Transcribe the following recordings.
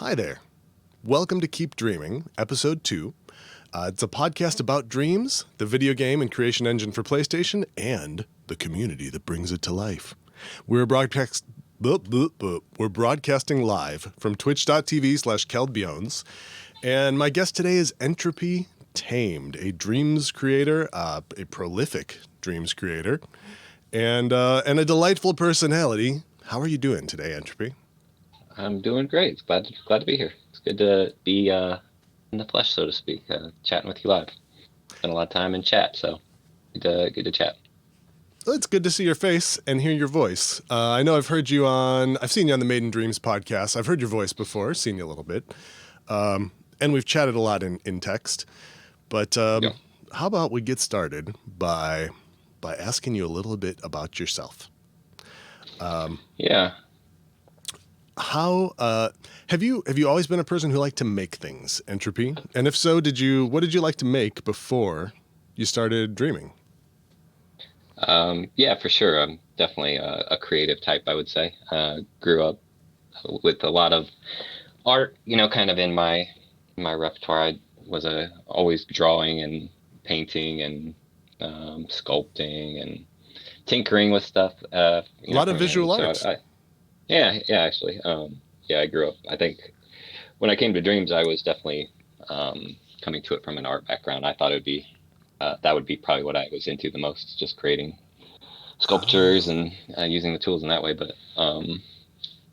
Hi there. Welcome to Keep Dreaming, Episode 2. It's a podcast about dreams, the video game and creation engine for PlayStation, and the community that brings it to life. We're broadcasting live from twitch.tv/KeldBeyonds, and my guest today is Entropy-Tamed, a dreams creator, a prolific dreams creator, and a delightful personality. How are you doing today, Entropy? I'm doing great. Glad to be here. It's good to be in the flesh, so to speak, chatting with you live. Spent a lot of time in chat, so good to chat. Well, it's good to see your face and hear your voice. I know I've seen you on the Made in Dreams podcast. I've heard your voice before, seen you a little bit. And we've chatted a lot in text. But Yeah. How about we get started by asking you a little bit about yourself? Yeah. How have you always been a person who liked to make things, Entropy? And if so, what did you like to make before you started dreaming? Yeah, for sure. I'm definitely a creative type, I would say. Grew up with a lot of art, kind of in my repertoire. I was always drawing and painting and sculpting and tinkering with stuff. A lot of visual arts. Yeah, actually. Yeah, I grew up, I think when I came to Dreams, I was definitely coming to it from an art background. I thought that would be probably what I was into the most, just creating sculptures and using the tools in that way. But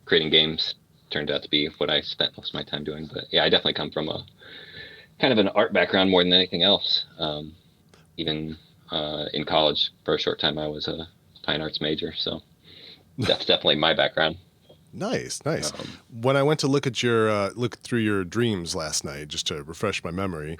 creating games turned out to be what I spent most of my time doing. But yeah, I definitely come from a kind of an art background more than anything else. Even in college, for a short time, I was a fine arts major. So that's definitely my background. Nice. When I went to look through your dreams last night, just to refresh my memory,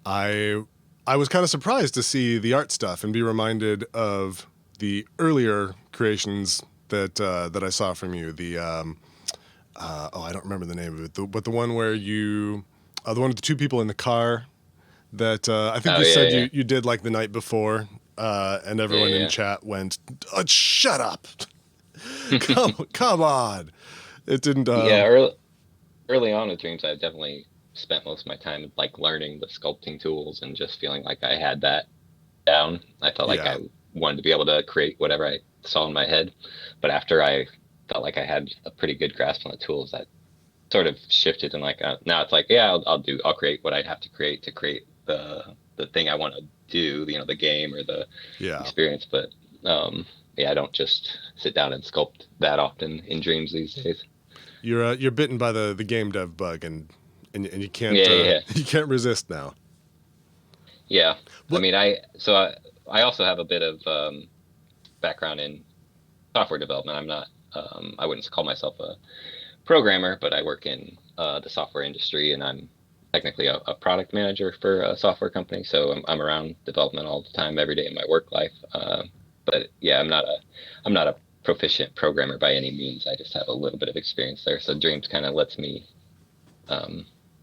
I was kind of surprised to see the art stuff and be reminded of the earlier creations that I saw from you. The I don't remember the name of it, but the one where the one with the two people in the car that I think said you did like the night before, and everyone in chat went, oh, "Shut up." Come on. It didn't. Yeah, early on with Dreams, I definitely spent most of my time like learning the sculpting tools and just feeling like I had that down. I felt like I wanted to be able to create whatever I saw in my head. But after I felt like I had a pretty good grasp on the tools, that sort of shifted, and now it's like, yeah, I'll create what I have to create the thing I want to do, the game or the experience. But I don't just sit down and sculpt that often in Dreams these days. You're bitten by the game dev bug, and you can't you can't resist now. Yeah, I mean, I also have a bit of background in software development. I'm not I wouldn't call myself a programmer, but I work in the software industry, and I'm technically a product manager for a software company. So I'm around development all the time, every day in my work life. But yeah, I'm not a proficient programmer by any means. I just have a little bit of experience there. So Dreams kind of lets me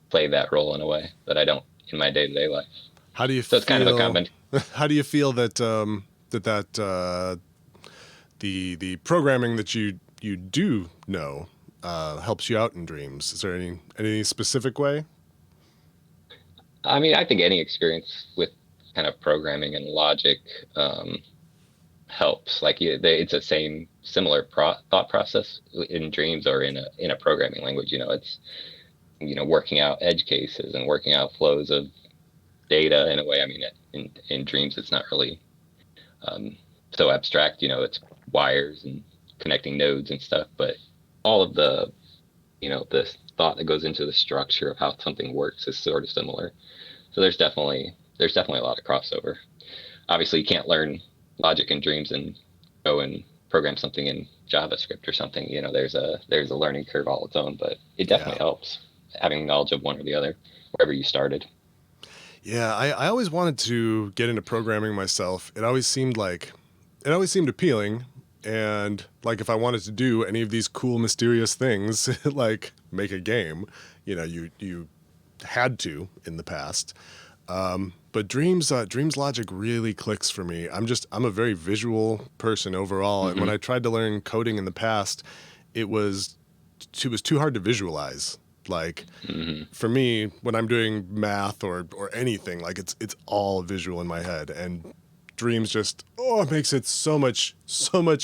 play that role in a way that I don't in my day-to-day life. How do you feel? It's kind of a combination. How do you feel that the programming that you do know helps you out in Dreams? Is there any specific way? I mean, I think any experience with kind of programming and logic helps. Like it's the similar thought process in Dreams or in a programming language. It's working out edge cases and working out flows of data in a way. I mean, in Dreams, it's not really so abstract. It's wires and connecting nodes and stuff. But all of the the thought that goes into the structure of how something works is sort of similar. So there's definitely a lot of crossover. Obviously, you can't learn logic in Dreams and go and program something in JavaScript or something. There's a learning curve all its own, but it definitely helps having knowledge of one or the other wherever you started. Yeah, I always wanted to get into programming myself. It always seemed appealing, and like if I wanted to do any of these cool mysterious things like make a game, you had to in the past. But Dreams logic really clicks for me. I'm a very visual person overall, and when I tried to learn coding in the past, it was too hard to visualize. Like Hmm. for me, when I'm doing math or anything, like it's all visual in my head, and Dreams just it makes it so much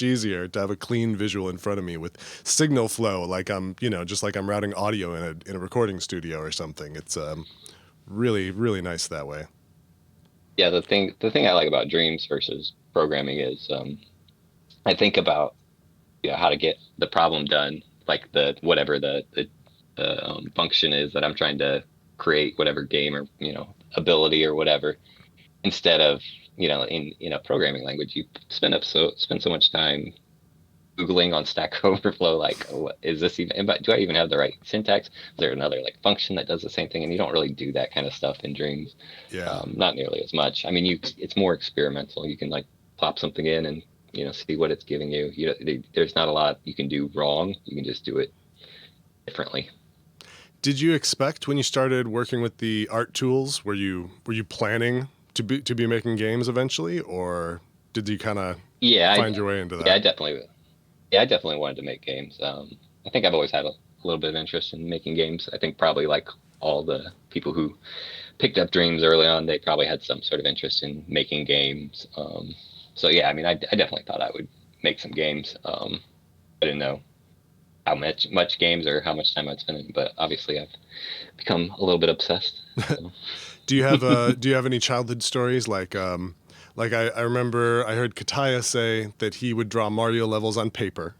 easier to have a clean visual in front of me with signal flow, like I'm just like I'm routing audio in a recording studio or something. It's really really nice that way. Yeah, the thing I like about Dreams versus programming is I think about how to get the problem done, like the whatever the function is that I'm trying to create, whatever game or ability or whatever, instead of in a programming language you spend so much time Googling on Stack Overflow, like, oh, what is this even, do I even have the right syntax? Is there another like function that does the same thing? And you don't really do that kind of stuff in Dreams, Yeah. not nearly as much. I mean, it's more experimental. You can like plop something in and see what it's giving you. There's not a lot you can do wrong. You can just do it differently. Did you expect when you started working with the art tools, were you planning to be making games eventually, or did you kind of Yeah, find your way into yeah, that? I definitely wanted to make games. I think I've always had a little bit of interest in making games. I think probably like all the people who picked up Dreams early on, they probably had some sort of interest in making games. So yeah, I mean, I definitely thought I would make some games. I didn't know how much games or how much time I'd spend in, but obviously I've become a little bit obsessed. So. Do you have any childhood stories like I remember I heard Kataya say that he would draw Mario levels on paper.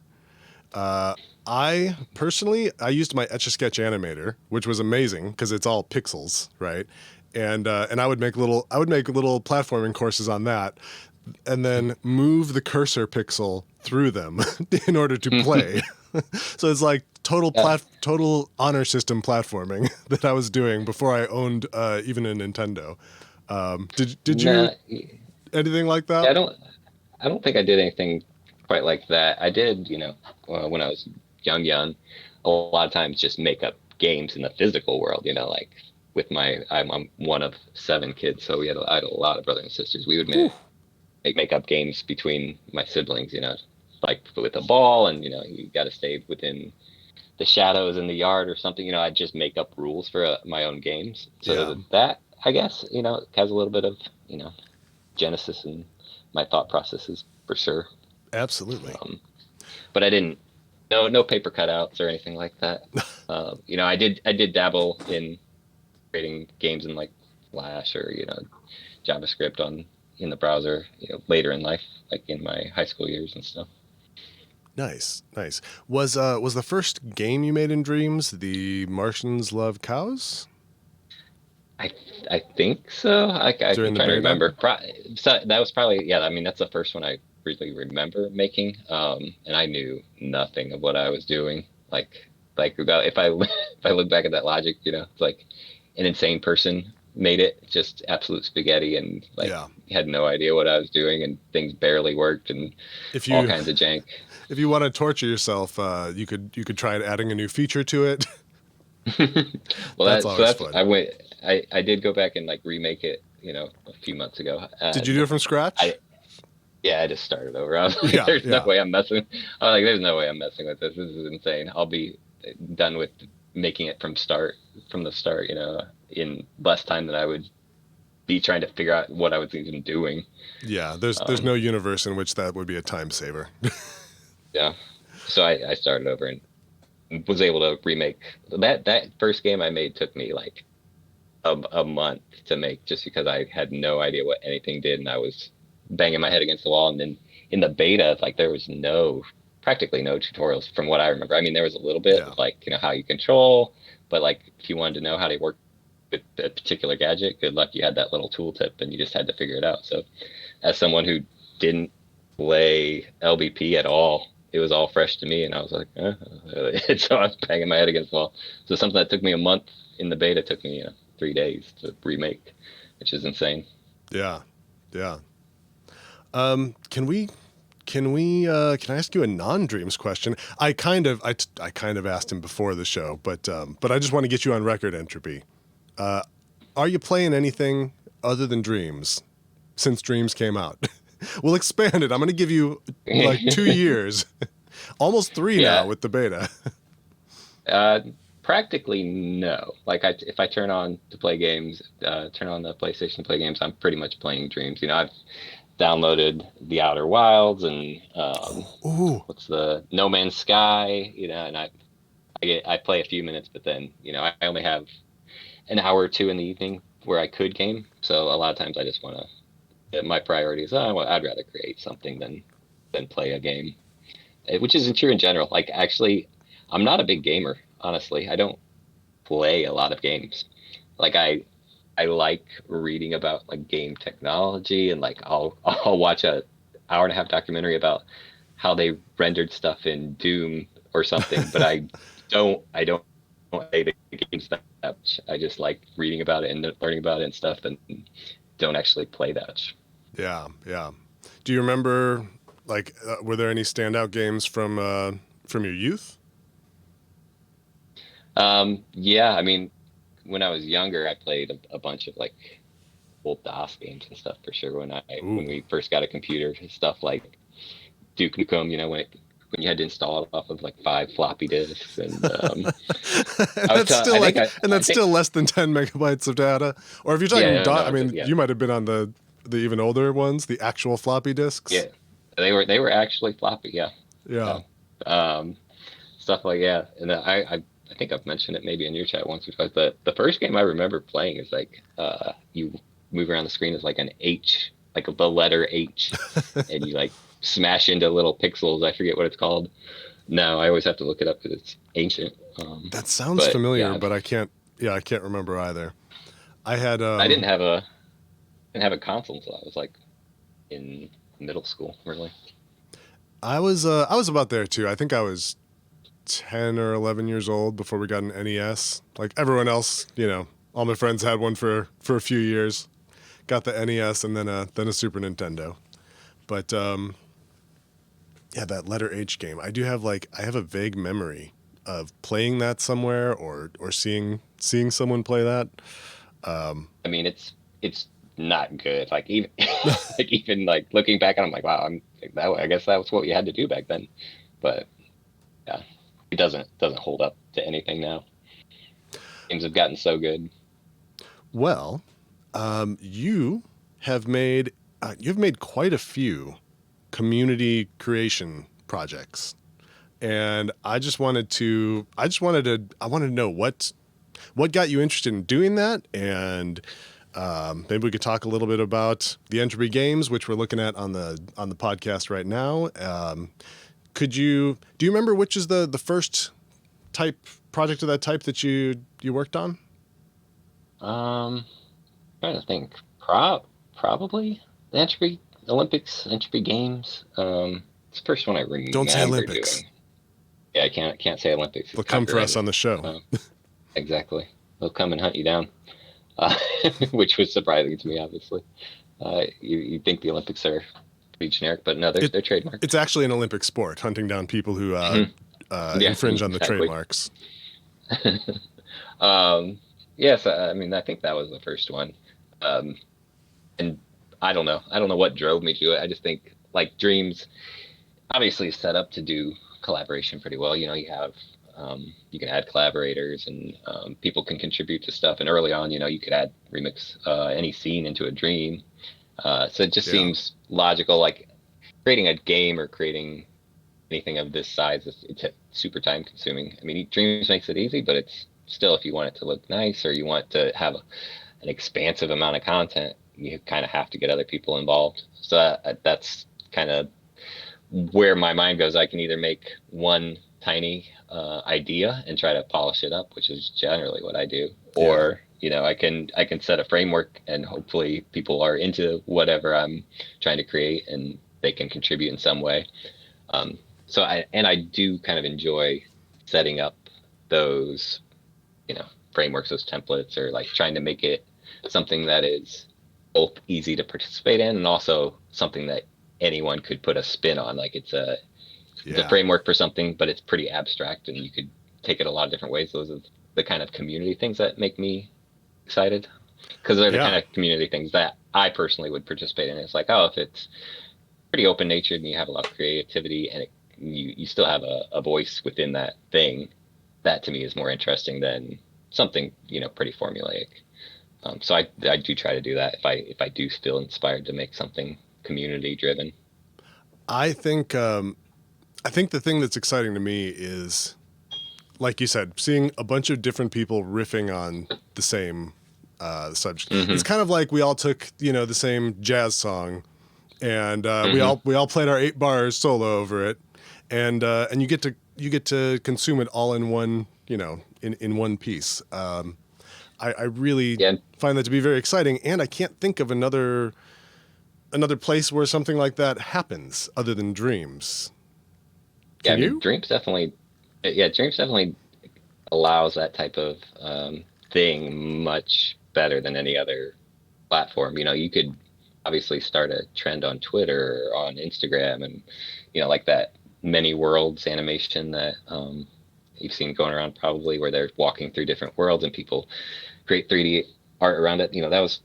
Uh, I personally I used my Etch a Sketch animator, which was amazing because it's all pixels, right? And I would make little platforming courses on that, and then move the cursor pixel through them in order to play. So it's like Yeah. total honor system platforming that I was doing before I owned even a Nintendo. Did you Nah, anything like yeah, that? I don't think I did anything quite like that. I did, when I was young, a lot of times just make up games in the physical world, like with I'm one of 7 kids, so I had a lot of brothers and sisters. We would Whew. make up games between my siblings, like with a ball, and you got to stay within the shadows in the yard or something. I'd just make up rules for my own games. Yeah, So that, I guess, has a little bit of, genesis in my thought processes for sure. absolutely. Um, but I didn't, no paper cutouts or anything like that. I did dabble in creating games in like Flash or JavaScript in the browser, later in life, like in my high school years and stuff. Nice, nice. Was the first game you made in Dreams the Martians Love Cows I I think so. during I'm the trying to beta? remember. So that was probably, yeah. I mean, that's the first one I really remember making. And I knew nothing of what I was doing. Like about if I if I look back at that logic, it's like an insane person made it, just absolute spaghetti, and like Yeah. had no idea what I was doing, and things barely worked, and If all you kinds of jank. if you want to torture yourself, you could try adding a new feature to it. Well, That's so always that's fun. I did go back and like remake it, a few months ago. Did you do it from scratch? I Yeah, I just started over. I was like, Yeah, there's no yeah, way I'm messing. I was like, there's no way I'm messing with this. This is insane. I'll be done with making it from the start, in less time than I would be trying to figure out what I was even doing. yeah. There's Um, no universe in which that would be a time saver. yeah. So I started over and was able to remake that first game I made. Took me like a month to make, just because I had no idea what anything did, and I was banging my head against the wall. And then in the beta, like there was practically no tutorials from what I remember. I mean, there was a little bit Yeah, of like how you control, but like if you wanted to know how to work with a particular gadget, good luck. You had that little tooltip, and you just had to figure it out. So as someone who didn't play LBP at all, it was all fresh to me, and I was like, so I was banging my head against the wall. So something that took me a month in the beta took me 3 days to remake, which is insane. yeah, yeah. Can I ask you a non-dreams question? I kind of asked him before the show, but I just want to get you on record, Entropy. Uh, are you playing anything other than Dreams since Dreams came out? We'll expand it. I'm going to give you like 2 years, almost three now Yeah, with the beta. Practically no. Like if I turn on to play games, turn on the PlayStation to play games, I'm pretty much playing Dreams. You know, I've downloaded The Outer Wilds and Ooh, what's the No Man's Sky. You know, and I play a few minutes, but then you know I only have an hour or two in the evening where I could game. So a lot of times I just want to. My priority is I'd rather create something than play a game, which isn't true in general. Like actually, I'm not a big gamer. Honestly, I don't play a lot of games. Like I like reading about like game technology and like I'll watch a hour and a half documentary about how they rendered stuff in Doom or something, but I don't play the games that much. I just like reading about it and learning about it and stuff and don't actually play that much. yeah, yeah. Do you remember, like, were there any standout games from your youth? Yeah, I mean, when I was younger, I played a bunch of like old DOS games and stuff for sure. When Ooh, we first got a computer, stuff like Duke Nukem, you know, when you had to install it off of like 5 floppy disks, and I was that's telling, still and I that's think, still less than 10 MB of data. Or if you're yeah, talking no, dot, no, I mean, yeah, you might have been on the even older ones, the actual floppy disks. yeah, they were actually floppy, yeah, Yeah. yeah, um, stuff like yeah, and I think I've mentioned it maybe in your chat once or twice. The first game I remember playing is like you move around the screen as like an H, like the letter H, and you like smash into little pixels. I forget what it's called. No, I always have to look it up because it's ancient. That sounds But familiar, yeah, but I can't. Yeah, I can't remember either. I had I didn't have a console until I was like in middle school, really. I was about there too. I think I was 10 or 11 years old before we got an NES. Like everyone else, all my friends had one for a few years. Got the NES and then a Super Nintendo. But yeah, that letter H game. I have a vague memory of playing that somewhere or seeing someone play that. I mean, it's not good. Like even like even like looking back, I'm like, wow, I'm like, that way. I guess that was what you had to do back then. But yeah, it doesn't hold up to anything now. Games have gotten so good. Well, you have made you've made quite a few community creation projects, and I wanted to know what got you interested in doing that, and maybe we could talk a little bit about the Entropy games, which we're looking at on the podcast right now. Do you remember which is the first type project of that type that you worked on? Um, Trying to think. Probably the Entropy Olympics, Entropy Games. It's the first one I Don't say remember Olympics. doing. Yeah, I can't say Olympics. They'll It's come for us copyrighted. on the show. Um, exactly. They'll come and hunt you down, uh, which was surprising to me, obviously. You think the Olympics are pretty generic, but no, It they're trademarked. it's actually an Olympic sport, hunting down people who Mhm. Yeah, infringe on the exactly. trademarks. um, yes, I mean, I think that was the first one. Um, and I don't know what drove me to it. I just think like Dreams obviously is set up to do collaboration pretty well. You know, you can add collaborators and people can contribute to stuff. And early on, you know, you could add remix any scene into a dream. So it just Yeah. seems logical. Like creating a game or creating anything of this size, it's super time consuming. I mean, Dreams makes it easy, but it's still if you want it to look nice or you want to have an expansive amount of content, you kind of have to get other people involved. So that's kind of where my mind goes. I can either make one tiny idea and try to polish it up, which is generally what I do, Yeah. or you know, I can set a framework and hopefully people are into whatever I'm trying to create and they can contribute in some way. So I do kind of enjoy setting up those, you know, frameworks, those templates, or like trying to make it something that is both easy to participate in and also something that anyone could put a spin on. Like it's a Yeah. framework for something, but it's pretty abstract and you could take it a lot of different ways. Those are the kind of community things that make me excited because they're the kind Yeah. of community things that I personally would participate in. It's like, oh, if it's pretty open natured and you have a lot of creativity and you still have a voice within that thing, that to me is more interesting than something, pretty formulaic. So I do try to do that if I do feel inspired to make something community driven. I think the thing that's exciting to me is, like you said, seeing a bunch of different people riffing on the same subject. Mm-hmm. It's kind of like we all took, the same jazz song, and Mm-hmm. we all played our 8 bars solo over it, and you get to consume it all in one, in one piece. I really Yeah, find that to be very exciting, and I can't think of another place where something like that happens other than Dreams. yeah. Can I mean, you? Dreams definitely allows that type of thing much better than any other platform. You could obviously start a trend on Twitter or on Instagram, and like that many worlds animation that you've seen going around probably, where they're walking through different worlds and people create 3D art around it. That was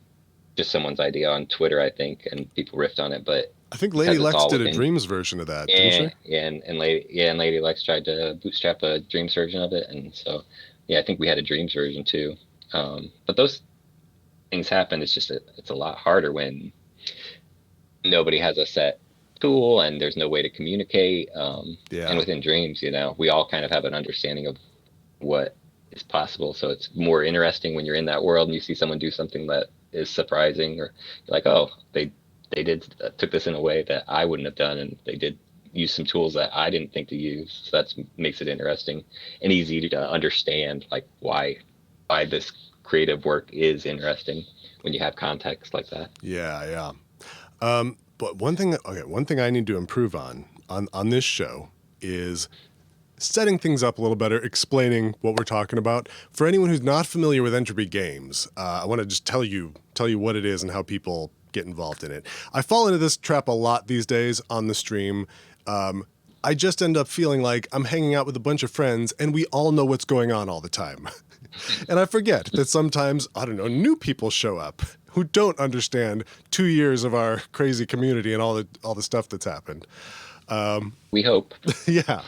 just someone's idea on Twitter, I think, and people riffed on it. But I think Lady because it's Lex all did a within, Dreams version of that, didn't she? and Lady Lex tried to bootstrap a Dreams version of it, and so I think we had a Dreams version too. But those things happen. It's just it's a lot harder when nobody has a set tool and there's no way to communicate. And Yeah. within Dreams, we all kind of have an understanding of what is possible. So it's more interesting when you're in that world and you see someone do something that is surprising, or you're like, oh, they did took this in a way that I wouldn't have done, and they did use some tools that I didn't think to use. So that makes it interesting and easy to understand, like why this creative work is interesting when you have context like that. Yeah, yeah. But one thing I need to improve on this show is setting things up a little better, explaining what we're talking about. For anyone who's not familiar with Entropy Games, I want to just tell you what it is and how people get involved in it. I fall into this trap a lot these days on the stream. I just end up feeling like I'm hanging out with a bunch of friends and we all know what's going on all the time. And I forget that sometimes, I don't know, new people show up who don't understand 2 years of our crazy community and all the stuff that's happened. We hope. Yeah.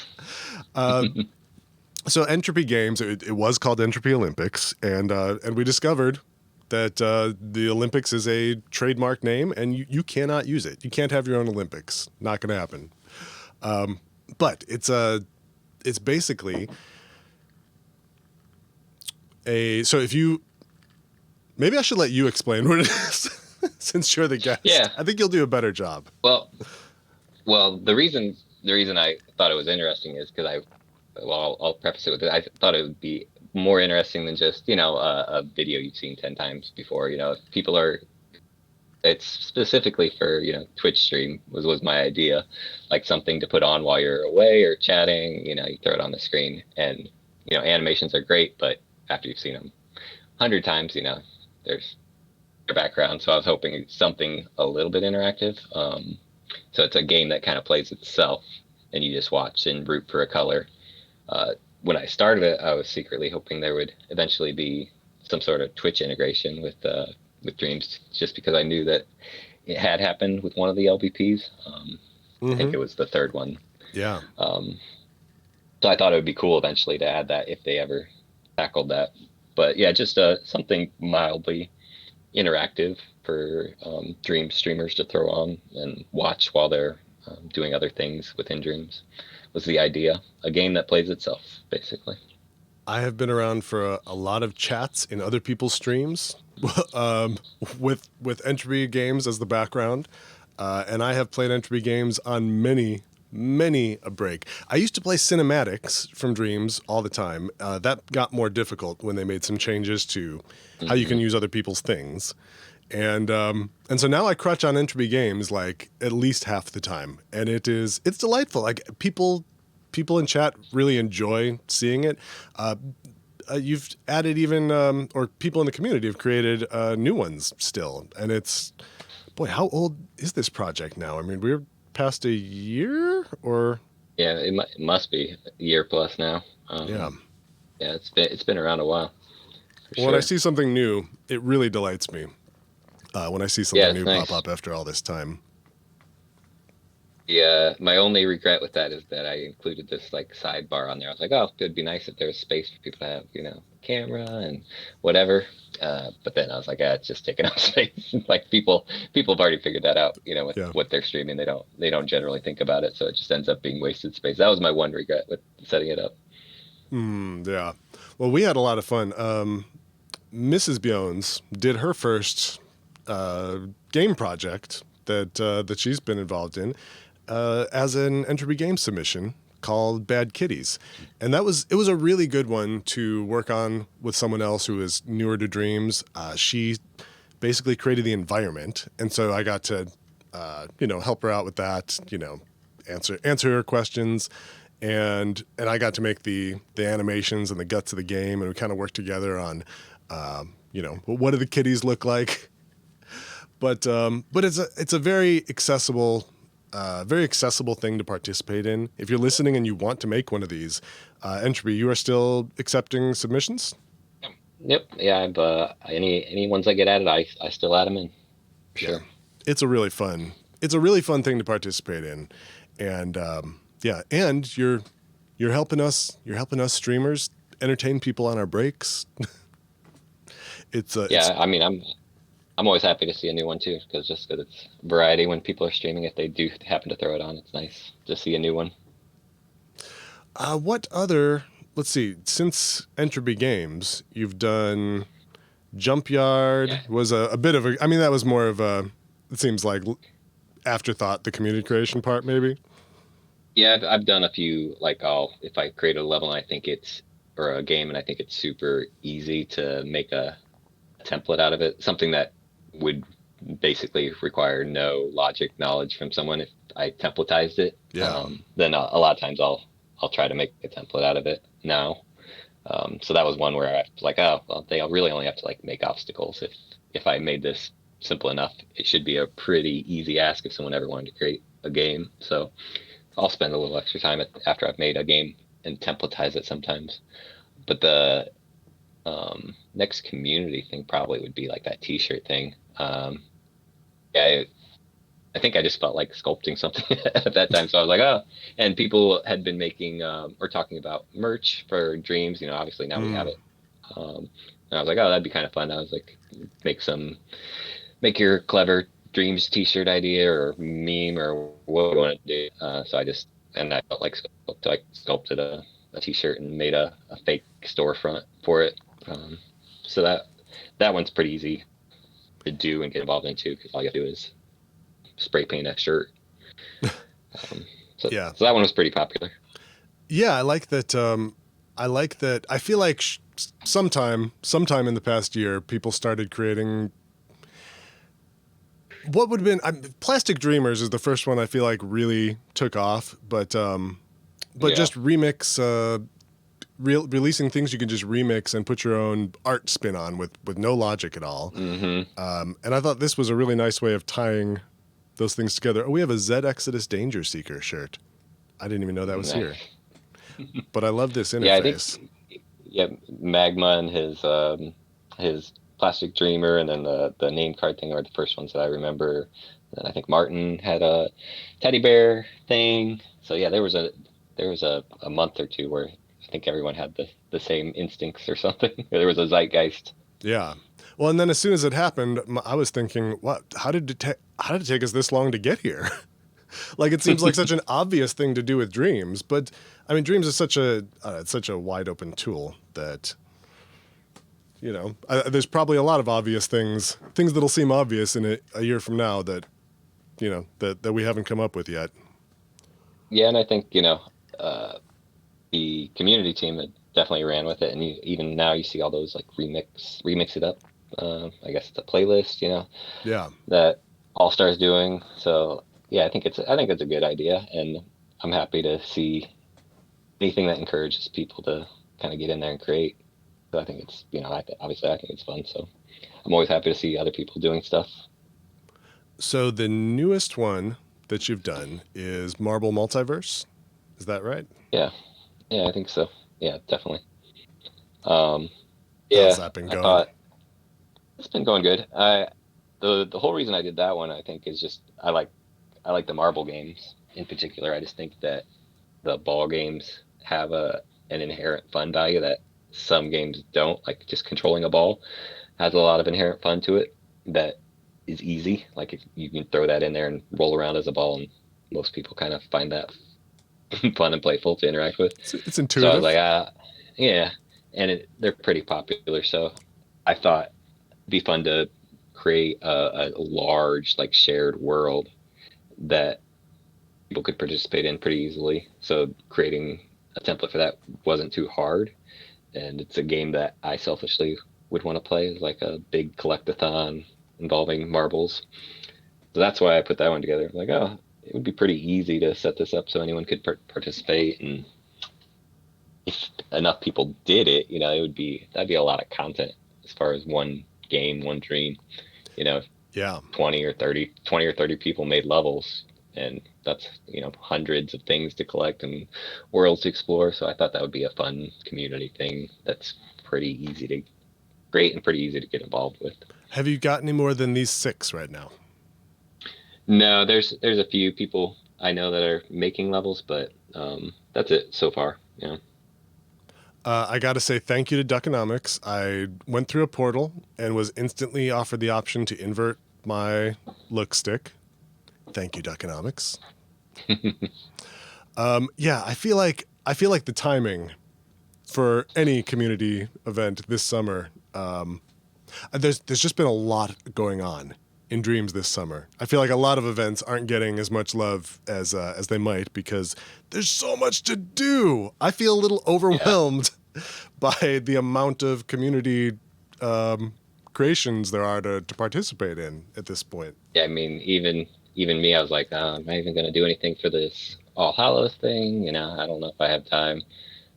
So Entropy Games, it was called Entropy Olympics, and we discovered that the Olympics is a trademark name, and you cannot use it. You can't have your own Olympics. Not going to happen. But it's basically so if you, maybe I should let you explain what it is since you're the guest. Yeah. I think you'll do a better job. Well, the reason I thought it was interesting is because I'll preface it with it. I thought it would be more interesting than just a video you've seen 10 times before. If people are, it's specifically for Twitch stream was my idea, like something to put on while you're away or chatting. You throw it on the screen, and animations are great, but after you've seen them 100 times, there's their background. So I was hoping it's something a little bit interactive. So it's a game that kind of plays itself, and you just watch and root for a color. When I started it, I was secretly hoping there would eventually be some sort of Twitch integration with Dreams, just because I knew that it had happened with one of the LBPs. I think it was the third one. Yeah. So I thought it would be cool eventually to add that if they ever tackled that. But yeah, just something mildly interactive for Dream streamers to throw on and watch while they're doing other things within Dreams was the idea. A game that plays itself, basically. I have been around for a lot of chats in other people's streams with Entropy Games as the background, and I have played Entropy Games on many a break. I used to play cinematics from Dreams all the time. That got more difficult when they made some changes to how you can use other people's things. And so now I crutch on Entropy Games like at least half the time, and it's delightful. Like people in chat really enjoy seeing it. You've added even or people in the community have created new ones still, and it's, boy, how old is this project now? I mean, we're past a year, or Yeah, it must be a year plus now. Yeah, it's been around a while. Well, when I see something new, it really delights me. When I see something new nice. pop up after all this time. Yeah, my only regret with that is that I included this like sidebar on there. I was like, oh, it'd be nice if there was space for people to have, camera and whatever. But then I was like, it's just taking up space. Like people have already figured that out, with Yeah. what they're streaming. They don't generally think about it, so it just ends up being wasted space. That was my one regret with setting it up. Yeah. Well, we had a lot of fun. Mrs. Biones did her first game project that she's been involved in as an Entropy game submission called Bad Kitties, and it was a really good one to work on with someone else who is newer to Dreams. She basically created the environment, and so I got to help her out with that. Answer her questions. And I got to make the animations and the guts of the game, and we kind of worked together on, what do the kitties look like? But it's a very accessible thing to participate in. If you're listening and you want to make one of these, Entropy, you are still accepting submissions. Yep. Yeah. I've any ones I get added, I still add them in. Sure. Yeah. It's a really fun thing to participate in, and and you're helping us streamers entertain people on our breaks. I mean, I'm always happy to see a new one too, because it's variety when people are streaming. If they do happen to throw it on, it's nice to see a new one. What other? Let's see. Since Entropy Games, you've done Jump Yard. Yeah. Was a bit of a. I mean, that was more of a. It seems like afterthought. The community creation part, maybe. Yeah, I've done a few. Like, if I create a level and I think or a game and I think it's super easy to make a template out of it, something that would basically require no logic knowledge from someone if I templatized it. Yeah. Then a lot of times I'll try to make a template out of it now. So that was one where I was like, oh, well, they really only have to like make obstacles. If I made this simple enough, it should be a pretty easy ask if someone ever wanted to create a game. So I'll spend a little extra time after I've made a game and templatize it sometimes. But the next community thing probably would be like that T-shirt thing. Yeah, I think I just felt like sculpting something at that time. So I was like, oh, and people had been making or talking about merch for Dreams. Obviously now we have it. And I was like, oh, that'd be kind of fun. I was like, make your clever Dreams T-shirt idea or meme or what you want to do. So I felt like sculpted a T-shirt and made a fake storefront for it. So that one's pretty easy to do and get involved in too, because all you have to do is spray paint a shirt. So that one was pretty popular. Yeah, I like that. I feel like sometime in the past year, people started creating. What would have been Plastic Dreamers is the first one I feel like really took off, but just remix. Releasing things you can just remix and put your own art spin on with no logic at all. Mm-hmm. And I thought this was a really nice way of tying those things together. Oh, we have a Z Exodus Danger Seeker shirt. I didn't even know that was here. But I love this interface. Magma and his Plastic Dreamer, and then the name card thing are the first ones that I remember. And I think Martin had a teddy bear thing. So yeah, there was a month or two where I think everyone had the same instincts or something. There was a zeitgeist. Yeah. Well, and then as soon as it happened, I was thinking, what? How did it take us this long to get here? Like, it seems like such an obvious thing to do with Dreams, but I mean, Dreams is such a wide open tool that, there's probably a lot of obvious things that'll seem obvious in a year from now that we haven't come up with yet. Yeah, and I think the community team that definitely ran with it, and even now you see all those like remix it up. I guess it's a playlist, Yeah. that All Star's doing. So yeah, I think it's a good idea, and I'm happy to see anything that encourages people to kind of get in there and create. So I think it's obviously I think it's fun. So I'm always happy to see other people doing stuff. So the newest one that you've done is Marble Multiverse. Is that right? Yeah. Yeah, I think so. Yeah, definitely. How's that been going? I thought it's been going good. The whole reason I did that one, I think, is just I like the marble games, in particular, I just think that the ball games have an inherent fun value that some games don't. Like just controlling a ball has a lot of inherent fun to it that is easy. Like if you can throw that in there and roll around as a ball, and most people kind of find that fun and playful to interact with. It's So I was intuitive. like, yeah, and they're pretty popular. So I thought it'd be fun to create a large like shared world that people could participate in pretty easily. So creating a template for that wasn't too hard, and it's a game that I selfishly would want to play. It's like a big collectathon involving marbles. So that's why I put that one together. I'm like, oh, it would be pretty easy to set this up so anyone could participate, and if enough people did it, that'd be a lot of content as far as one game, one dream. You know, Yeah. 20 or 30 people made levels, and that's hundreds of things to collect and worlds to explore. So I thought that would be a fun community thing that's pretty easy to create and pretty easy to get involved with. Have you got any more than these 6 right now? No, there's a few people I know that are making levels, but that's it so far. I got to say thank you to Duckonomics. I went through a portal and was instantly offered the option to invert my look stick. Thank you, Duckonomics. Yeah, I feel like the timing for any community event this summer. There's just been a lot going on in Dreams this summer. I feel like a lot of events aren't getting as much love as they might because there's so much to do. I feel a little overwhelmed by the amount of community creations there are to participate in at this point. Yeah, I mean, even me, I was like, oh, I'm not even going to do anything for this All Hallows thing. I don't know if I have time.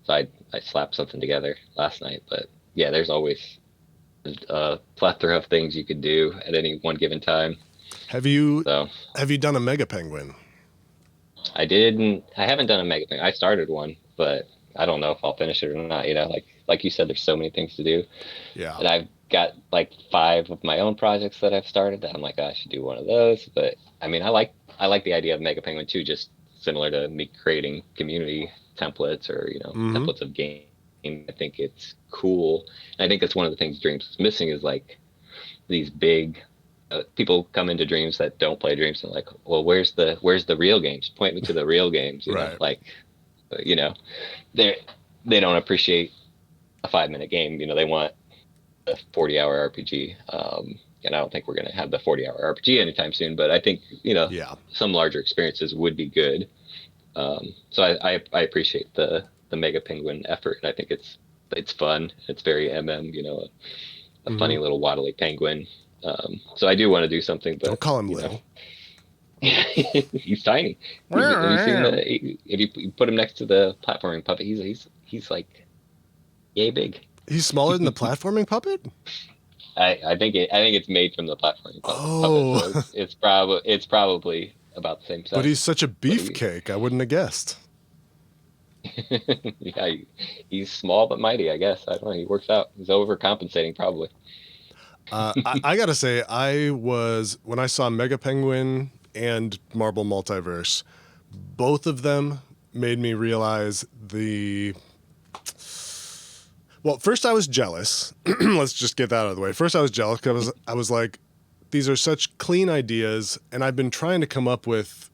So I slapped something together last night. But yeah, there's always a plethora of things you could do at any one given time. Have you done a Mega Penguin? I haven't done a Mega Penguin. I started one, but I don't know if I'll finish it or not. Like you said, there's so many things to do. Yeah. And I've got like 5 of my own projects that I've started that I'm like, I should do one of those. But I mean, I like the idea of Mega Penguin too, just similar to me creating community templates or, templates of game. I think it's cool. And I think that's one of the things Dreams is missing is like these big people come into Dreams that don't play Dreams and like, well, where's the real games? Point me to the real games. You know, like, they don't appreciate a 5-minute game. They want a 40-hour RPG. And I don't think we're going to have the 40-hour RPG anytime soon, but I think, some larger experiences would be good. So I appreciate the Mega Penguin effort, and I think it's fun. It's very a funny little waddly penguin. So I do want to do something, but don't call him little. He's tiny. If you put him next to the platforming puppet, he's like yay big. He's smaller than the platforming puppet? I think it's made from the platforming puppet. So it's probably about the same size. But he's such a beefcake. I wouldn't have guessed. Yeah, he's small but mighty, I guess. I don't know. He works out. He's overcompensating, probably. I gotta say, when I saw Mega Penguin and Marble Multiverse, both of them made me realize well, first I was jealous. Let's just get that out of the way. First I was jealous because I was like, these are such clean ideas, and I've been trying to come up with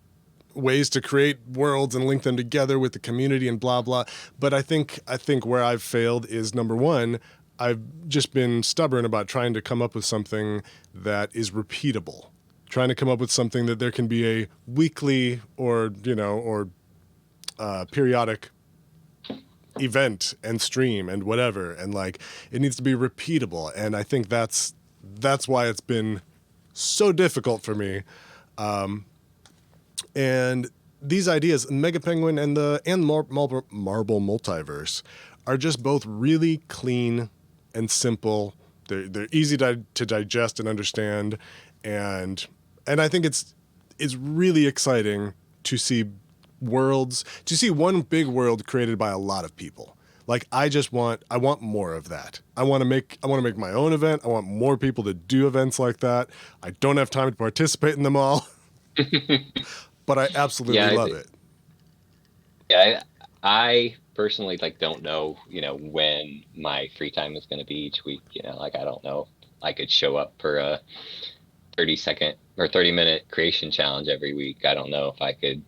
ways to create worlds and link them together with the community and blah blah. But I think where I've failed is number one, I've just been stubborn about trying to come up with something that is repeatable. Trying to come up with something that there can be a weekly or periodic event and stream and whatever, and like it needs to be repeatable. And I think that's why it's been so difficult for me. And these ideas, Mega Penguin and Marble Multiverse, are just both really clean and simple. They're easy to digest and understand, and I think it's really exciting to see one big world created by a lot of people. Like I want more of that. I want to make my own event. I want more people to do events like that. I don't have time to participate in them all. but I absolutely Yeah, love it. yeah. I personally like don't know, when my free time is going to be each week. Like I don't know. I could show up for a 30-second or 30-minute creation challenge every week. I don't know if I could,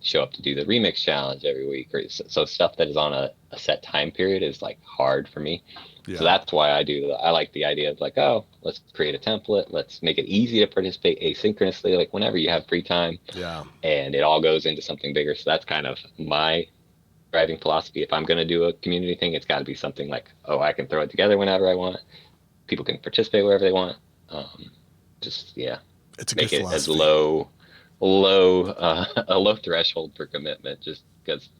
show up to do the remix challenge every week. Or so stuff that is on a set time period is like hard for me. Yeah. So that's why I like the idea of like, oh, let's create a template. Let's make it easy to participate asynchronously, like whenever you have free time. Yeah. And it all goes into something bigger. So that's kind of my driving philosophy. If I'm going to do a community thing, it's got to be something like, oh, I can throw it together whenever I want. People can participate wherever they want. It's a make it philosophy. as low a low threshold for commitment, just because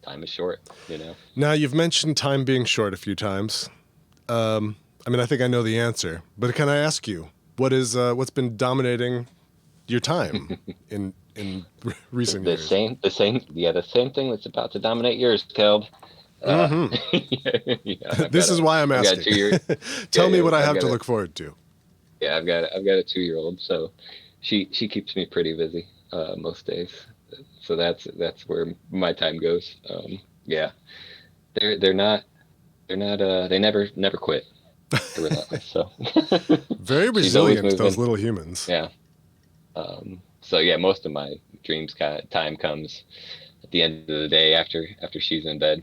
time is short. Now you've mentioned time being short a few times. I think I know the answer, but can I ask you what's been dominating your time in recent years? The same thing that's about to dominate yours, Keld. This is why I'm asking. Tell me what I have to look forward to. Yeah, I've got a 2-year-old, so she keeps me pretty busy most days. So that's where my time goes. They never quit. They're relentless. So very resilient, those little humans. Yeah. So yeah, most of my dreams time comes at the end of the day after she's in bed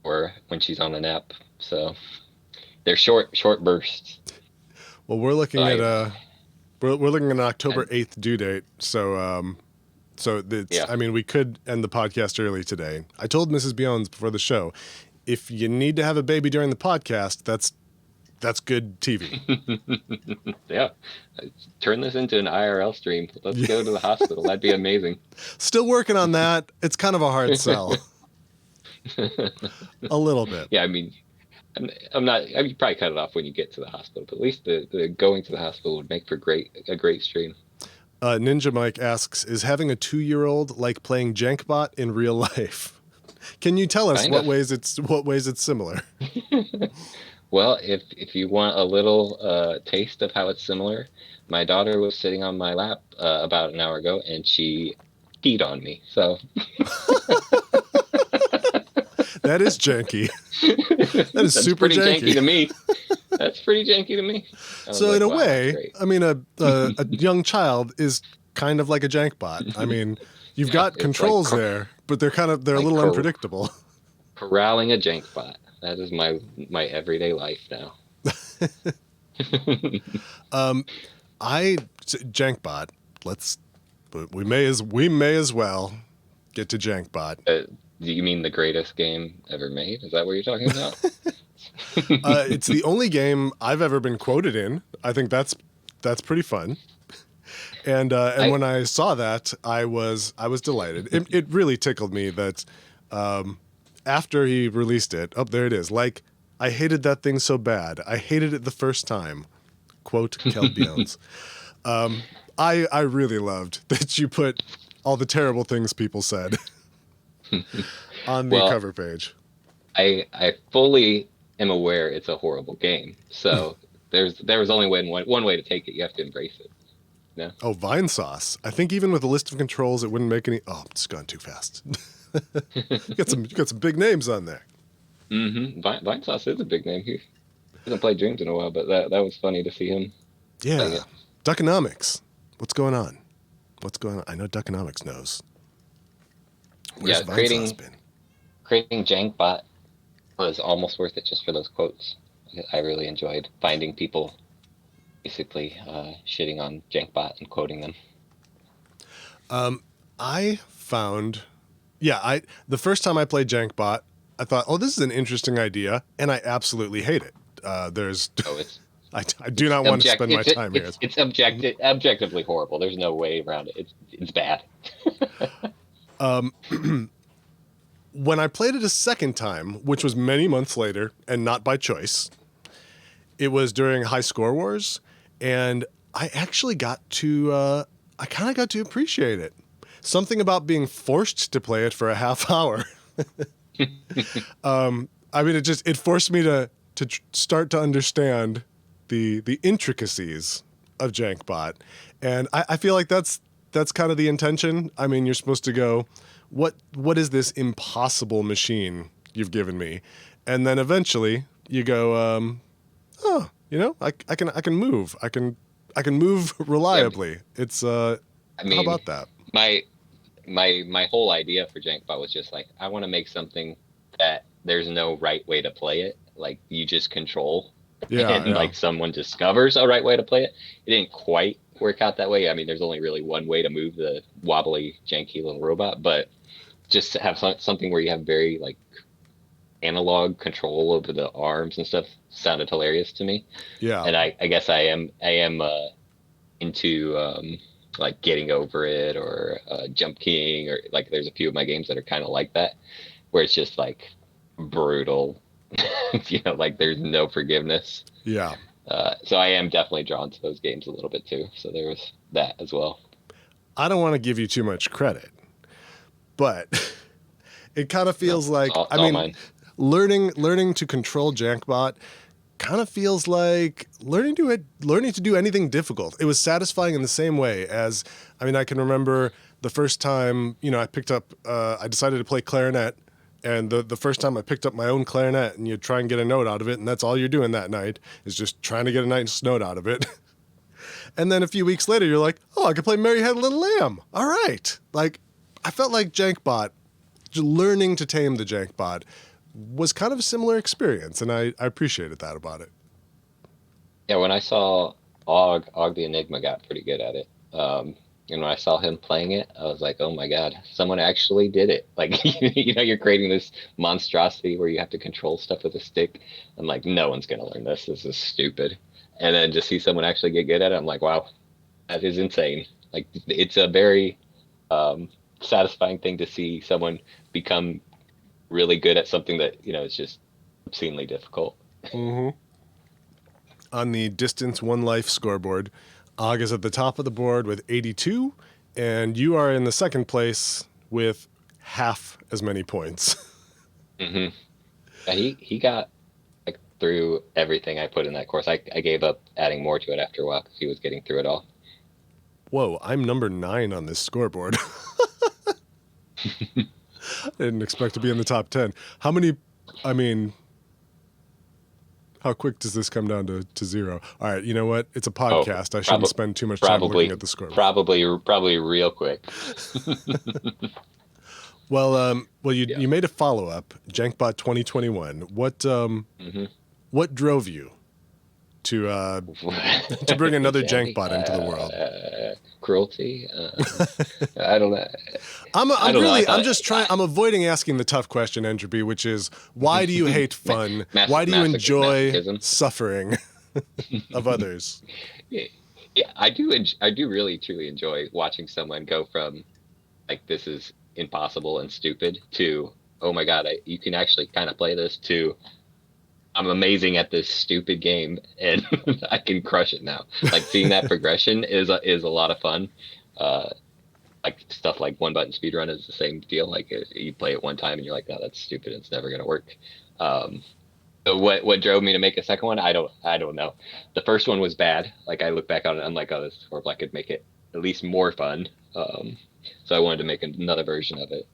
or when she's on a nap. So they're short bursts. Well, we're looking at an October 8th due date. So we could end the podcast early today. I told Mrs. Biones before the show, if you need to have a baby during the podcast, that's good TV. Yeah. Turn this into an IRL stream. Let's go to the hospital. That'd be amazing. Still working on that. It's kind of a hard sell. A little bit. Yeah, I'm not. You probably cut it off when you get to the hospital, but at least the going to the hospital would make for a great stream. Ninja Mike asks, "Is having a 2-year-old like playing Jankbot in real life?" Can you tell us what ways it's similar? Well, if you want a little taste of how it's similar, my daughter was sitting on my lap about an hour ago, and she peed on me. So. That is janky. That is super pretty janky to me. That's pretty janky to me. So in a way, a young child is kind of like a jankbot. You've got controls like there, but they're a little unpredictable. Corralling a jankbot. That is my everyday life now. Jankbot. We may as well get to Jankbot. Do you mean the greatest game ever made? Is that what you're talking about? It's the only game I've ever been quoted in. I think that's pretty fun. And when I saw that, I was delighted. It really tickled me that after he released it, there it is. Like, I hated that thing so bad. I hated it the first time. Quote, Keld Biones. I really loved that you put all the terrible things people said on the cover page. I fully am aware it's a horrible game. So there was only one way to take it. You have to embrace it. No? Oh, Vine Sauce. I think even with a list of controls, it wouldn't make any. Oh, it's gone too fast. you got some big names on there. Mm-hmm. Vine Sauce is a big name. He hasn't played Dreams in a while, but that was funny to see him. Yeah. Duckonomics. What's going on? I know Duckonomics knows. Where's Vine Sauce been? Creating Jankbot was almost worth it just for those quotes. I really enjoyed finding people basically shitting on Jankbot and quoting them. I found, the first time I played Jankbot, I thought, oh, this is an interesting idea, and I absolutely hate it. I do not want to spend my time here. It's objectively horrible. There's no way around it. It's bad. When I played it a second time, which was many months later, and not by choice, it was during High Score Wars, and I actually got to appreciate it. Something about being forced to play it for a half hour. It forced me to start to understand the intricacies of Jankbot, and I feel like that's that's kind of the intention. I mean, you're supposed to go, what is this impossible machine you've given me? And then eventually you go, oh, you know, I can move. I can move reliably. It's I mean, how about that? My whole idea for Jankbot was just like, I want to make something that there's no right way to play it. Like, you just control, and like someone discovers a right way to play it. It didn't quite work out that way. I mean, there's only really one way to move the wobbly, janky little robot, but just to have something where you have very like analog control over the arms and stuff sounded hilarious to me. Yeah. And I guess I am into like getting over it, or jump keying, or like there's a few of my games that are kind of like that, where it's just like brutal. You know, like there's no forgiveness. Yeah. So I am definitely drawn to those games a little bit too. So there was that as well. I don't want to give you too much credit, but it kind of feels learning to control Jankbot kind of feels like learning to do anything difficult. It was satisfying in the same way as, I mean, I can remember the first time, you know, I decided to play clarinet. And the first time I picked up my own clarinet, and you try and get a note out of it, and that's all you're doing that night is just trying to get a nice note out of it. And then a few weeks later, you're like, oh, I can play Mary Had a Little Lamb. All right. Like, I felt like Jankbot, learning to tame the Jankbot was kind of a similar experience, and I appreciated that about it. Yeah, when I saw Og the Enigma got pretty good at it. And when I saw him playing it, I was like, oh my God, someone actually did it. Like, you know, you're creating this monstrosity where you have to control stuff with a stick. I'm like, no one's going to learn this. This is stupid. And then just see someone actually get good at it, I'm like, wow, that is insane. Like, it's a very satisfying thing to see someone become really good at something that, you know, is just obscenely difficult. Mm-hmm. On the Distance One Life scoreboard, Og is at the top of the board with 82, and you are in the second place with half as many points. Mm-hmm. Yeah, he got like through everything I put in that course. I gave up adding more to it after a while because he was getting through it all. Whoa, I'm number 9 on this scoreboard. I didn't expect to be in the top 10. How quick does this come down to zero? All right, you know what? It's a podcast. I shouldn't spend too much time looking at the scoreboard. Probably real quick. Well, you made a follow-up, Jankbot 2021. What drove you to bring another Jankbot into the world? Cruelty. I don't know. I'm avoiding asking the tough question, Entropy, which is, why do you hate fun? Why do you enjoy suffering of others? Yeah, I do really truly enjoy watching someone go from like, this is impossible and stupid, to, oh my God, you can actually kind of play this, to, I'm amazing at this stupid game and I can crush it now. Like, seeing that progression is a lot of fun. Like stuff like one button speedrun is the same deal. Like, you play it one time and you're like, no, that's stupid. It's never going to work. So what drove me to make a second one? I don't know. The first one was bad. Like, I look back on it, I'm like, oh, this is horrible. I could make it at least more fun. So I wanted to make another version of it.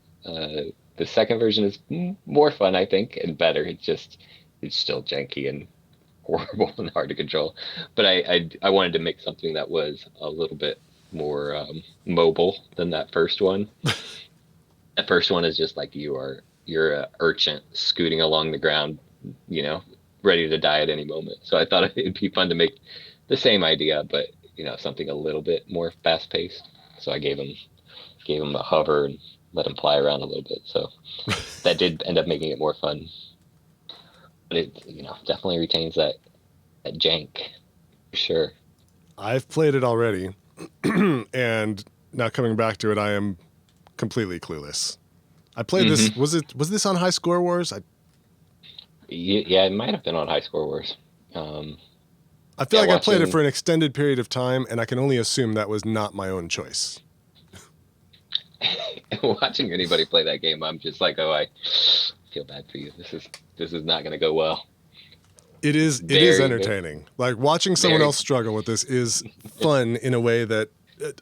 The second version is more fun, I think, and better. It's still janky and horrible and hard to control. But I wanted to make something that was a little bit more mobile than that first one. That first one is just like, you're a urchin scooting along the ground, you know, ready to die at any moment. So I thought it'd be fun to make the same idea, but, you know, something a little bit more fast paced. So I gave him a hover and let him fly around a little bit. So that did end up making it more fun. But it, you know, definitely retains that jank, for sure. I've played it already, and now coming back to it, I am completely clueless. I played this. Was this on High Score Wars? Yeah, it might have been on High Score Wars. I feel like I played it for an extended period of time, and I can only assume that was not my own choice. Watching anybody play that game, I'm just like, oh, I feel bad for you. This is not going to go well. It is entertaining. Like, watching someone else struggle with this is fun in a way that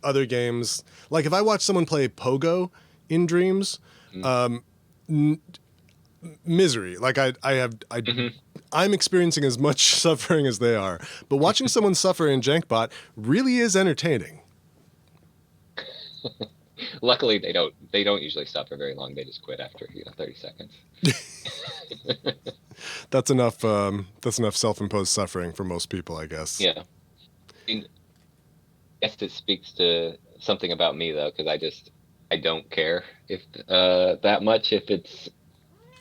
other games. Like if I watch someone play Pogo in Dreams, misery. Like I'm experiencing as much suffering as they are. But watching someone suffer in Jankbot really is entertaining. Luckily, they don't usually suffer very long. They just quit after 30 seconds. That's enough. That's enough self-imposed suffering for most people, I guess. Yeah. I mean, I guess it speaks to something about me though, because I don't care if that much if it's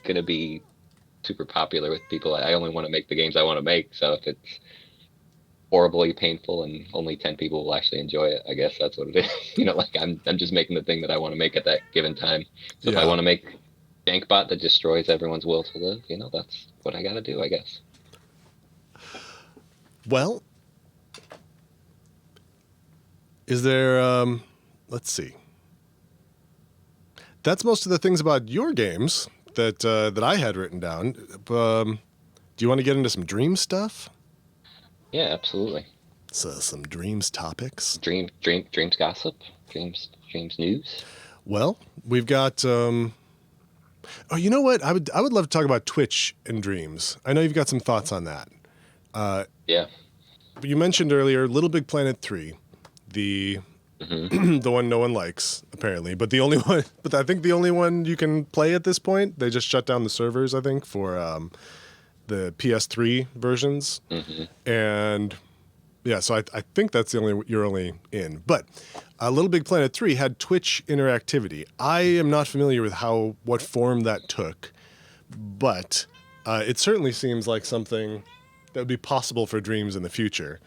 gonna be super popular with people. I only want to make the games I want to make. So if it's horribly painful and only 10 people will actually enjoy it, I guess that's what it is. Like I'm just making the thing that I want to make at that given time. So if I want to make Jankbot that destroys everyone's will to live, that's what I got to do, I guess. Well, is there, let's see. That's most of the things about your games that I had written down. Do you want to get into some dream stuff? Yeah, absolutely. So some dreams topics. Dreams gossip. Dreams news. Well, we've got. Oh, you know what? I would love to talk about Twitch and dreams. I know you've got some thoughts on that. Yeah. You mentioned earlier Little Big Planet 3, the the one no one likes apparently, but the only one. But I think the only one you can play at this point. They just shut down the servers, I think, for the PS3 versions, and yeah, so I think that's you're only in. But Little Big Planet 3 had Twitch interactivity. I am not familiar with what form that took, but it certainly seems like something that would be possible for Dreams in the future.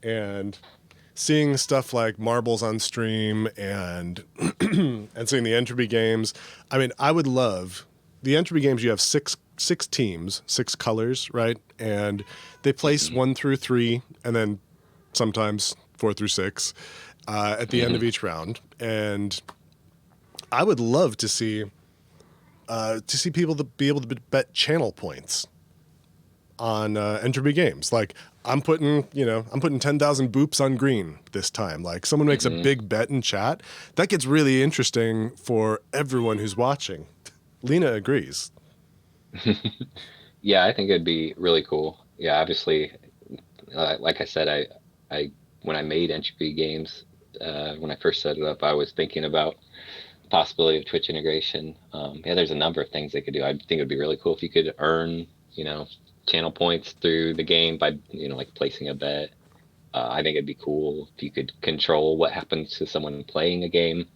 And seeing stuff like Marbles on stream and and seeing the Entropy games, I mean, I would love the Entropy games. You have six teams, 6 colors, right? And they place 1 through 3, and then sometimes 4 through 6 at the end of each round. And I would love to see people to be able to bet channel points on Entropy games. Like I'm putting 10,000 boops on green this time. Like someone makes a big bet in chat, that gets really interesting for everyone who's watching. Lena agrees. Yeah, I think it'd be really cool. Yeah, obviously, like I said, I when I made Entropy games, when I first set it up, I was thinking about the possibility of Twitch integration. There's a number of things they could do. I think it'd be really cool if you could earn, channel points through the game by, like placing a bet. I think it'd be cool if you could control what happens to someone playing a game.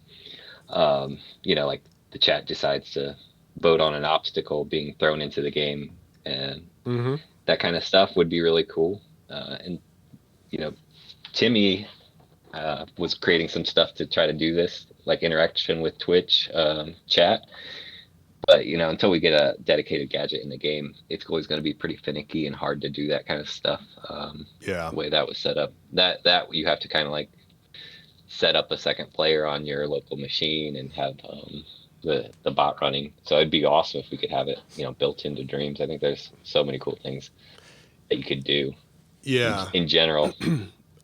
Like the chat decides to vote on an obstacle being thrown into the game, and that kind of stuff would be really cool. And Timmy was creating some stuff to try to do this, like interaction with Twitch chat. But until we get a dedicated gadget in the game, it's always going to be pretty finicky and hard to do that kind of stuff. The way that was set up, that you have to kind of like set up a second player on your local machine and have the bot running. So it'd be awesome if we could have it, built into Dreams. I think there's so many cool things that you could do. Yeah. In general.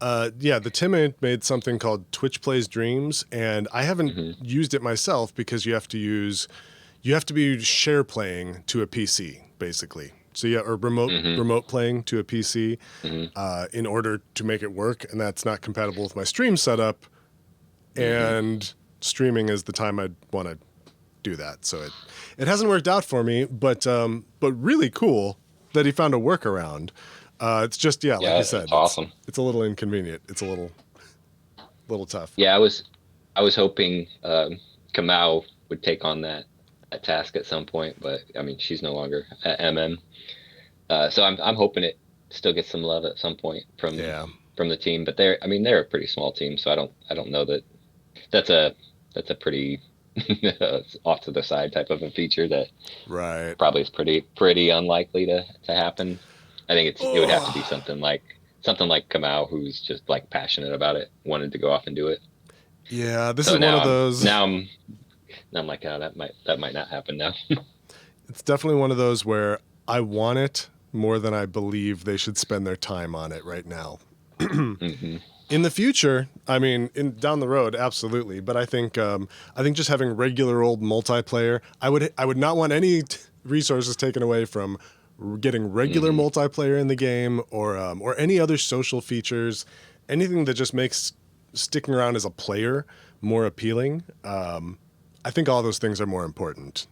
The Tim made something called Twitch Plays Dreams, and I haven't used it myself because you have to be share playing to a PC basically. So or remote playing to a PC in order to make it work, and that's not compatible with my stream setup. And streaming is the time I'd want to do that. So it hasn't worked out for me, but really cool that he found a workaround. It's just like you said, it's awesome. It's a little inconvenient. It's a little tough. Yeah, I was hoping Kamau would take on that task at some point, but I mean she's no longer at MM. So I'm hoping it still gets some love at some point from the team. But they're a pretty small team, so I don't know that that's a pretty off to the side type of a feature that probably is pretty unlikely to happen. I think it would have to be something like Kamau, who's just like passionate about it, wanted to go off and do it. Yeah, this is one of those. Now I'm like, oh, that might not happen now. It's definitely one of those where I want it more than I believe they should spend their time on it right now. In the future, I mean, down the road, absolutely. But I think just having regular old multiplayer, I would not want any resources taken away from getting regular Hmm. multiplayer in the game, or any other social features, anything that just makes sticking around as a player more appealing. I think all those things are more important.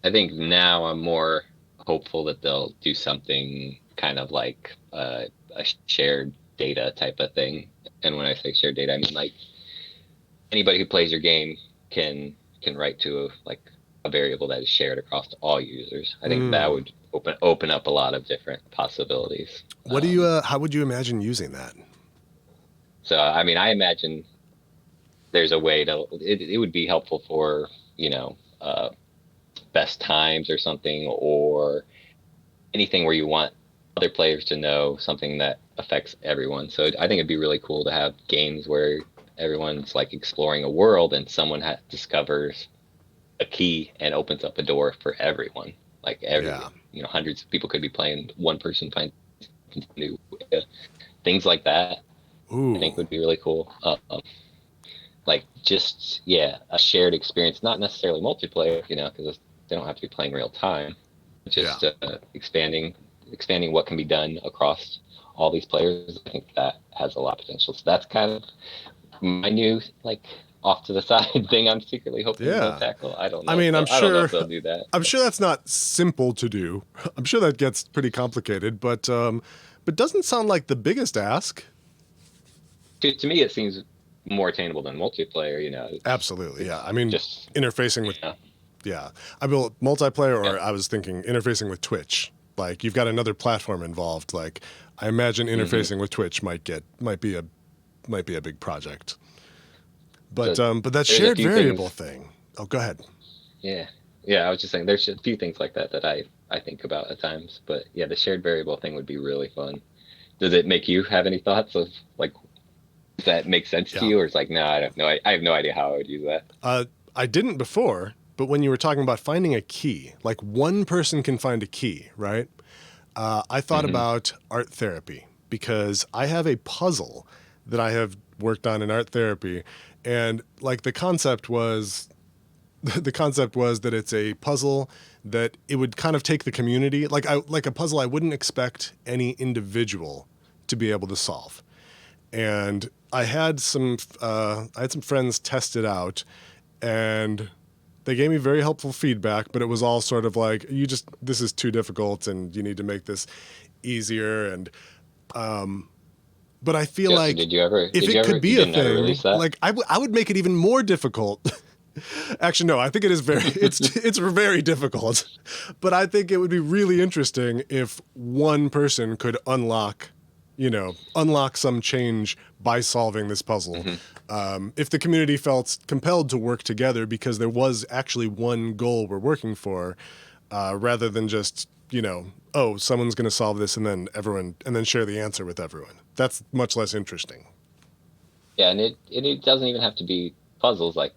I think now I'm more hopeful that they'll do something kind of like a shared data type of thing. And when I say shared data, I mean like anybody who plays your game can write to like a variable that is shared across all users. I think that Mm. would open up a lot of different possibilities. What do you? How would you imagine using that? So I mean, I imagine there's a way to it would be helpful for best times or something, or anything where you want other players to know something that affects everyone. So I think it'd be really cool to have games where everyone's like exploring a world and someone discovers a key and opens up a door for everyone. Like Yeah. hundreds of people could be playing. One person finds new things like that. I think Ooh. would be really cool. Like just yeah, a shared experience, not necessarily multiplayer, because they don't have to be playing real time. Yeah. Just expanding what can be done across all these players. I think that has a lot of potential. So that's kind of my new like off to the side thing I'm secretly hoping they'll Yeah. tackle. I don't I know if mean, they'll, I don't know if they'll do that. I'm sure that's not simple to do. I'm sure that gets pretty complicated, but doesn't sound like the biggest ask. To me, it seems more attainable than multiplayer. Absolutely, yeah. It's I mean, just interfacing with, yeah, yeah. I built multiplayer, yeah. or I was thinking interfacing with Twitch. Like you've got another platform involved. Like I imagine Hmm. interfacing with Twitch might be a big project. So But that there's a shared few variable things. thing. Oh, go ahead. Yeah, yeah. I was just saying there's a few things like that that I think about at times. But yeah, the shared variable thing would be really fun. Does it make you have any thoughts of like does that make sense to Yeah. you, or it's like no, I don't know. I have no idea how I would use that. I didn't before, but when you were talking about finding a key, like one person can find a key, right? I thought Hmm. about art therapy because I have a puzzle that I have worked on in art therapy, and like the concept was that it's a puzzle that it would kind of take the community, like a puzzle I wouldn't expect any individual to be able to solve. And I had some friends test it out, and they gave me very helpful feedback, but it was all sort of like, this is too difficult and you need to make this easier. But I feel Yeah. So like if it could you be a didn't ever thing, release that? like I would make it even more difficult. Actually, no, I think it is it's very difficult. But I think it would be really interesting if one person could unlock some change by solving this puzzle. Hmm. If the community felt compelled to work together because there was actually one goal we're working for, rather than just, oh, someone's going to solve this and then share the answer with everyone. That's much less interesting. Yeah, and it doesn't even have to be puzzles. Like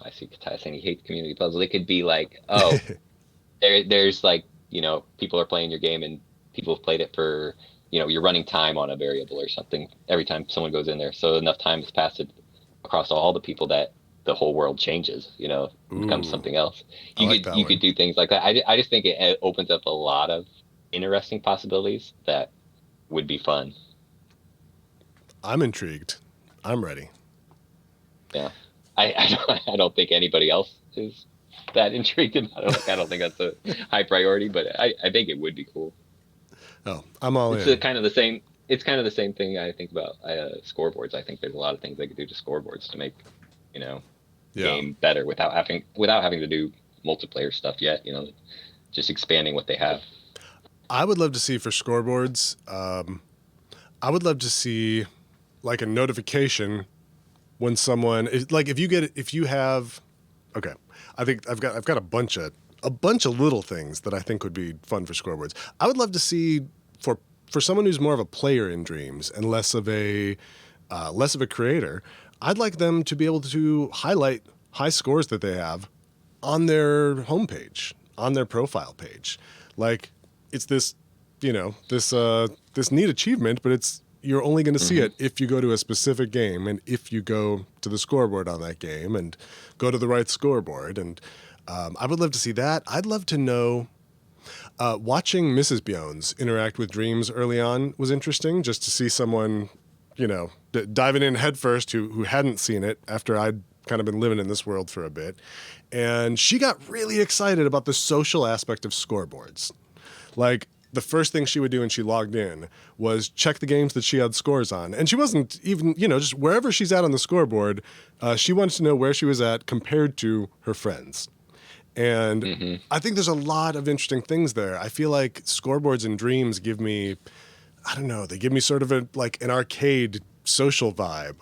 I see Katai saying he hates community puzzles. It could be like, oh, there's like people are playing your game and people have played it for you're running time on a variable or something every time someone goes in there. So enough time has passed across all the people that the whole world changes. It becomes Ooh, something else. I like that You could one. do things like that. I just think it opens up a lot of interesting possibilities that would be fun. I'm intrigued. I'm ready. Yeah. I don't think anybody else is that intrigued about it. Like, I don't think that's a high priority, but I think it would be cool. Oh, I'm all It's in. kind of the same. It's kind of the same thing I think about scoreboards. I think there's a lot of things they could do to scoreboards to make, you know, the Yeah. game better without having to do multiplayer stuff yet. Just expanding what they have. I would love to see for scoreboards. I would love to see like a notification when like if you have okay. I think I've got a bunch of little things that I think would be fun for scoreboards. I would love to see for someone who's more of a player in Dreams and less of a creator. I'd like them to be able to highlight high scores that they have on their homepage, on their profile page. Like it's this, this neat achievement, but you're only going to see Mm-hmm. it if you go to a specific game and if you go to the scoreboard on that game and go to the right scoreboard. And I would love to see that. I'd love to know. Watching Mrs. Bjones interact with Dreams early on was interesting, just to see someone, diving in headfirst who hadn't seen it after I'd kind of been living in this world for a bit. And she got really excited about the social aspect of scoreboards. Like, the first thing she would do when she logged in was check the games that she had scores on. And she wasn't even, just wherever she's at on the scoreboard, she wanted to know where she was at compared to her friends. And I think there's a lot of interesting things there. I feel like scoreboards and Dreams give me, I don't know, they give me sort of an arcade social vibe.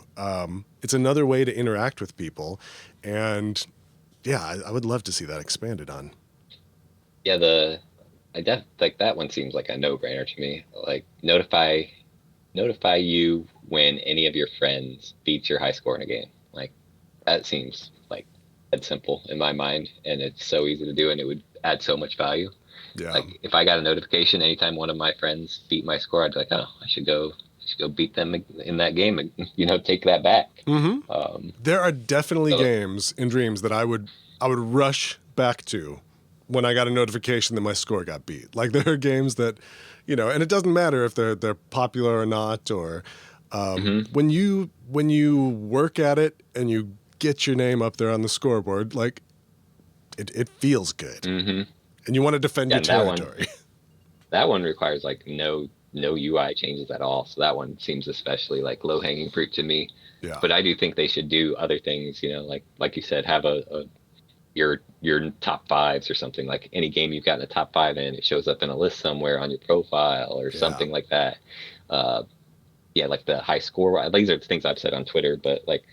It's another way to interact with people. And yeah, I would love to see that expanded on. Yeah, like that one seems like a no-brainer to me. Like notify you when any of your friends beats your high score in a game. Like that seems like that simple in my mind, and it's so easy to do, and it would add so much value. Yeah. Like if I got a notification anytime one of my friends beat my score, I'd be like, oh, I should go beat them in that game and take that back. There are definitely games in Dreams that I would rush back to when I got a notification that my score got beat. Like there are games that, and it doesn't matter if they're popular or not, or when you work at it and you get your name up there on the scoreboard, like it feels good, and you want to defend your territory. That one requires like no UI changes at all, so that one seems especially like low hanging fruit to me. Yeah. But I do think they should do other things, like you said, have your top fives or something. Like any game you've gotten a top five in, it shows up in a list somewhere on your profile or something like that. Like the high score. These are things I've said on Twitter, but like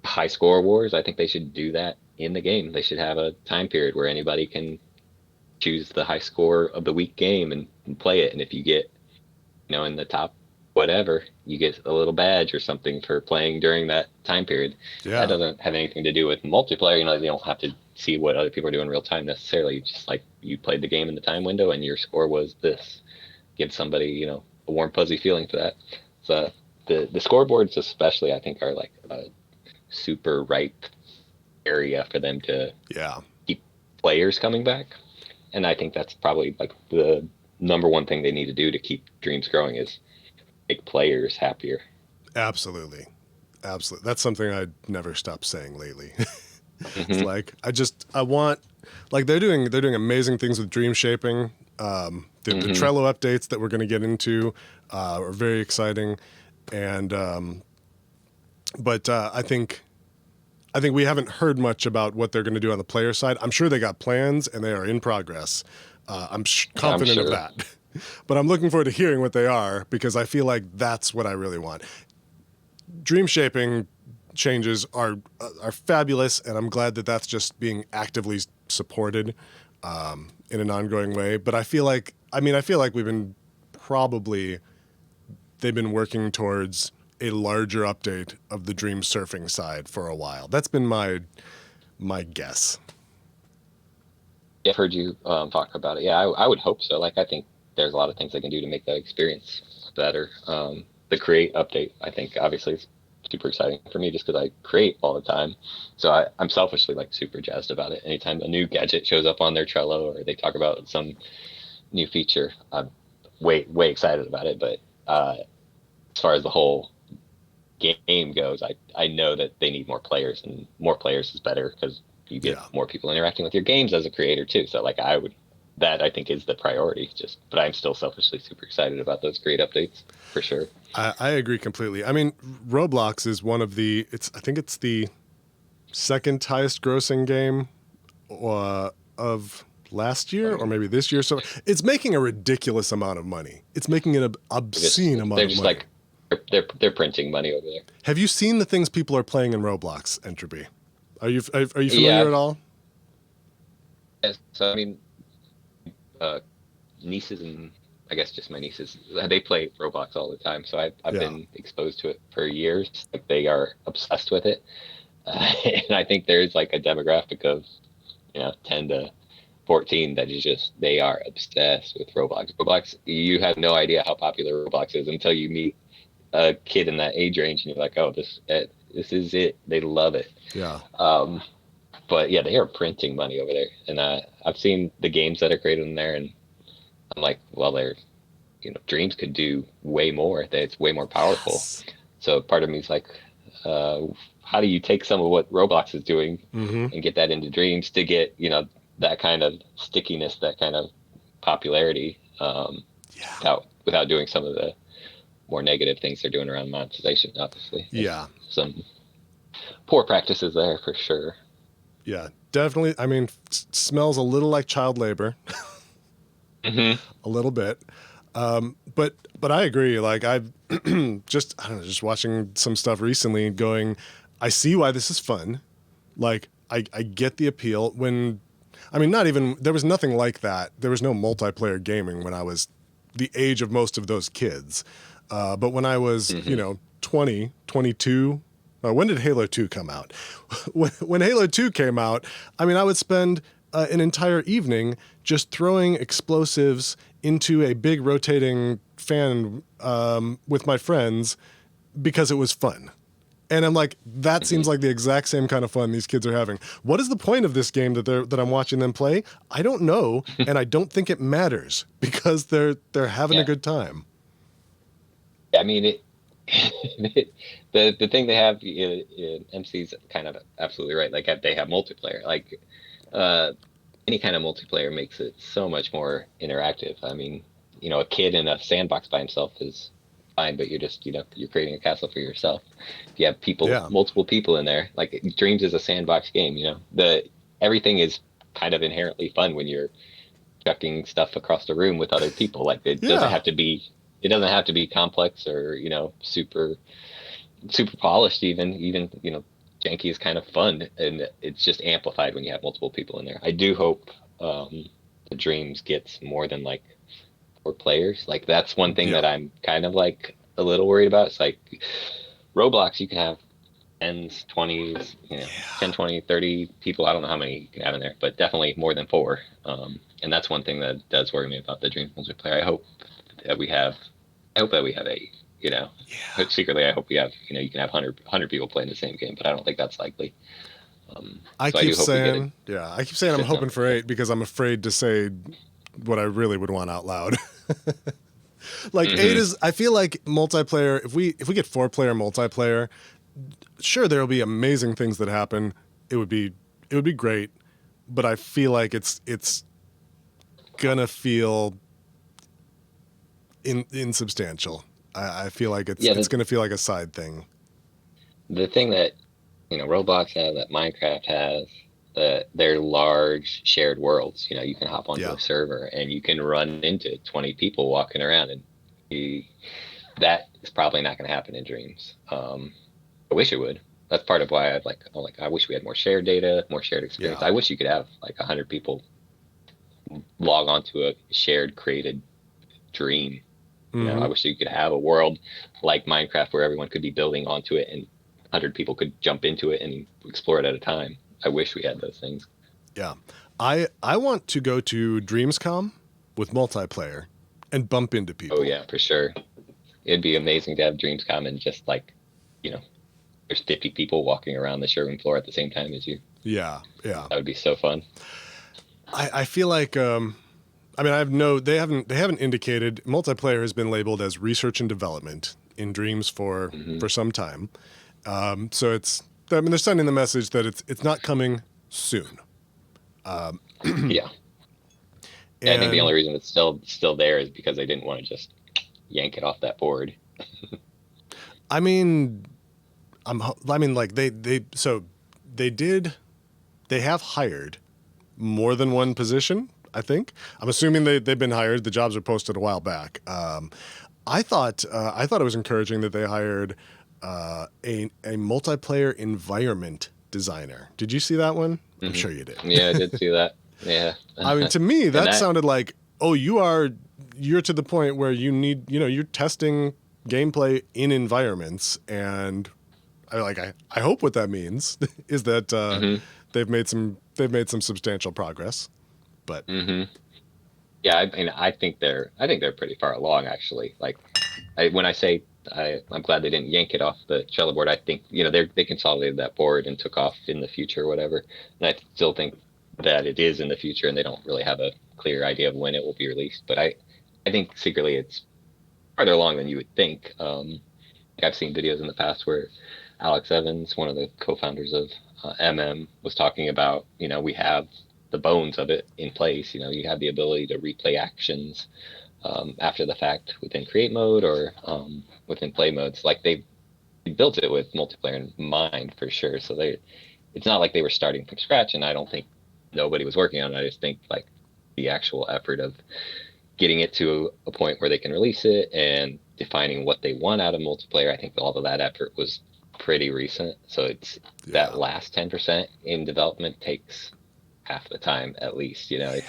high score wars, I think they should do that in the game. They should have a time period where anybody can choose the high score of the week game and play it. And if you get, in the top whatever, you get a little badge or something for playing during that time period. Yeah. That doesn't have anything to do with multiplayer. They don't have to see what other people are doing in real time necessarily. Just like you played the game in the time window and your score was this. Give somebody, a warm, fuzzy feeling for that. So the scoreboards especially, I think, are like a super ripe area for them to keep players coming back. And I think that's probably like the number one thing they need to do to keep Dreams growing is make players happier. Absolutely. That's something I'd never stop saying lately. It's like I want, like they're doing amazing things with dream shaping. The Trello updates that we're going to get into are very exciting, and but I think we haven't heard much about what they're going to do on the player side. I'm sure they got plans and they are in progress. I'm confident of that. But I'm looking forward to hearing what they are, because I feel like that's what I really want. Dream shaping changes are fabulous, and I'm glad that that's just being actively supported in an ongoing way. But I feel like they've been working towards a larger update of the dream surfing side for a while. That's been my guess. Yeah, I've heard you talk about it. Yeah, I would hope so. Like I think there's a lot of things they can do to make that experience better. The create update, I think, obviously is super exciting for me just because I create all the time. So I'm selfishly like super jazzed about it. Anytime a new gadget shows up on their Trello or they talk about some new feature, I'm way excited about it. But as far as the whole game goes, I know that they need more players, and more players is better because you get more people interacting with your games as a creator too. So like that I think is the priority. But I'm still selfishly super excited about those great updates for sure. I agree completely. I mean, Roblox is one of I think it's the second highest grossing game of last year or maybe this year. So it's making a ridiculous amount of money. It's making an obscene amount of money. Like they're printing money over there. Have you seen the things people are playing in Roblox, Entropy? Are you familiar at all? Yes. So I mean, nieces and I guess just my nieces, they play Roblox all the time. So I've been exposed to it for years. Like they are obsessed with it, and I think there's like a demographic of 10 to 14 that is just, they are obsessed with Roblox. Roblox, you have no idea how popular Roblox is until you meet a kid in that age range and you're like, oh, this is it. They love it. Yeah. But yeah, they are printing money over there. And I've seen the games that are created in there, and I'm like, well, Dreams could do way more. That it's way more powerful. Yes. So part of me is like, how do you take some of what Roblox is doing Mm-hmm. and get that into Dreams to get, that kind of stickiness, that kind of popularity, without doing some of the more negative things they're doing around monetization, obviously. Yeah. Some poor practices there for sure. Yeah, definitely. I mean, smells a little like child labor. Mm-hmm. A little bit. But I agree. Like I've just watching some stuff recently and going, I see why this is fun. Like I get the appeal there was nothing like that. There was no multiplayer gaming when I was the age of most of those kids. But when I was, 20, 22, when did Halo 2 come out? When Halo 2 came out, I would spend an entire evening just throwing explosives into a big rotating fan with my friends because it was fun. And I'm like, that seems like the exact same kind of fun these kids are having. What is the point of this game that I'm watching them play? I don't know, and I don't think it matters because they're having a good time. I mean, the thing they have, MC's kind of absolutely right. Like they have multiplayer. Like any kind of multiplayer makes it so much more interactive. I mean, a kid in a sandbox by himself is fine, but you're just, you're creating a castle for yourself. If you have multiple people in there, like Dreams is a sandbox game, everything is kind of inherently fun when you're chucking stuff across the room with other people. Like it doesn't have to be complex or, super polished even, janky is kind of fun, and it's just amplified when you have multiple people in there. I do hope the Dreams gets more than like 4 players. Like that's one thing that I'm kind of like a little worried about. It's like Roblox, you can have 10s, 20s, 10, 20, 30 people. I don't know how many you can have in there, but definitely more than 4. And that's one thing that does worry me about the Dreams multiplayer. I hope that we have secretly, I hope we have, you can have 100 people playing the same game, but I don't think that's likely. I keep saying I'm hoping for 8 because I'm afraid to say what I really would want out loud. Like 8 is, I feel like multiplayer, if we get 4-player multiplayer, sure, there'll be amazing things that happen. It would be great, but I feel like it's gonna feel insubstantial. I feel like it's going to feel like a side thing. The thing that, Roblox has, that Minecraft has, they're large shared worlds. You can hop onto a server and you can run into 20 people walking around, and that is probably not going to happen in Dreams. I wish it would. That's part of why I wish we had more shared data, more shared experience. I wish you could have like 100 people log onto a shared created dream. I wish you could have a world like Minecraft where everyone could be building onto it and 100 people could jump into it and explore it at a time. I wish we had those things. Yeah. I want to go to Dreamscom with multiplayer and bump into people. Oh, yeah, for sure. It'd be amazing to have Dreamscom and just like, there's 50 people walking around the showroom floor at the same time as you. Yeah, yeah. That would be so fun. I feel like... they haven't indicated. Multiplayer has been labeled as research and development in Dreams for some time. So they're sending the message that it's not coming soon. Yeah. I think the only reason it's still there is because they didn't want to just yank it off that board. They have hired more than one position. I think. I'm assuming they've been hired. The jobs were posted a while back. I thought it was encouraging that they hired a multiplayer environment designer. Did you see that one? I'm sure you did. Yeah, I did see that. Yeah. To me, that sounded like, oh, you're to the point where you need, you're testing gameplay in environments, and I hope what that means is that they've made some substantial progress. But Yeah, I mean, I think they're pretty far along actually. Like, when I say I'm glad they didn't yank it off the Trello board. I think they consolidated that board and took off in the future or whatever. And I still think that it is in the future, and they don't really have a clear idea of when it will be released. But I think secretly it's farther along than you would think. I've seen videos in the past where Alex Evans, one of the co-founders of was talking about, we have the bones of it in place. You have the ability to replay actions after the fact within create mode or within play modes. Like they built it with multiplayer in mind for sure. So it's not like they were starting from scratch, and I don't think nobody was working on it. I just think like the actual effort of getting it to a point where they can release it and defining what they want out of multiplayer. I think all of that effort was pretty recent. So it's that last 10% in development takes half the time at least. It's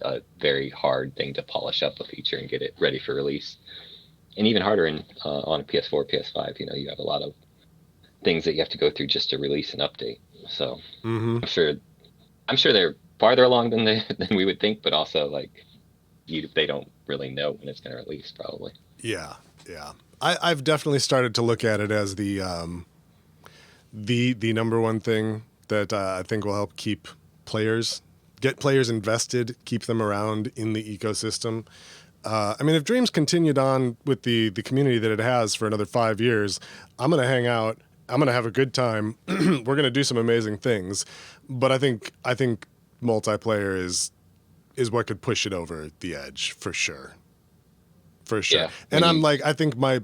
a very hard thing to polish up a feature and get it ready for release. And even harder on a PS4, PS5, you have a lot of things that you have to go through just to release an update. So I'm sure they're farther along than we would think, but also like they don't really know when it's going to release probably. Yeah. I've definitely started to look at it as the number one thing that I think will help get players invested, keep them around in the ecosystem. I mean, if Dreams continued on with the community that it has for another 5 years, I'm going to hang out. I'm going to have a good time. We're going to do some amazing things. But I think multiplayer is what could push it over the edge for sure. For sure. Yeah. And I think my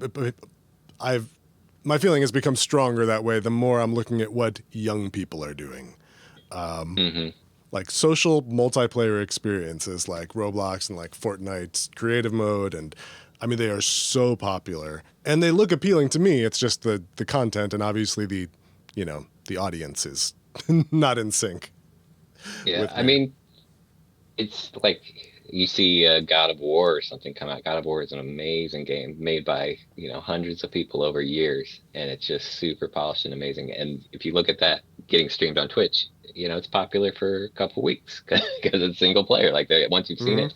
feeling has become stronger that way the more I'm looking at what young people are doing. Like social multiplayer experiences like Roblox and like Fortnite's creative mode. And I mean, they are so popular and they look appealing to me. It's just the content and obviously the audience is not in sync. Yeah. I mean, it's like you see God of War or something come out. God of War is an amazing game made by, hundreds of people over years. And it's just super polished and amazing. And if you look at that getting streamed on Twitch, it's popular for a couple weeks because it's single player. Like once you've seen it,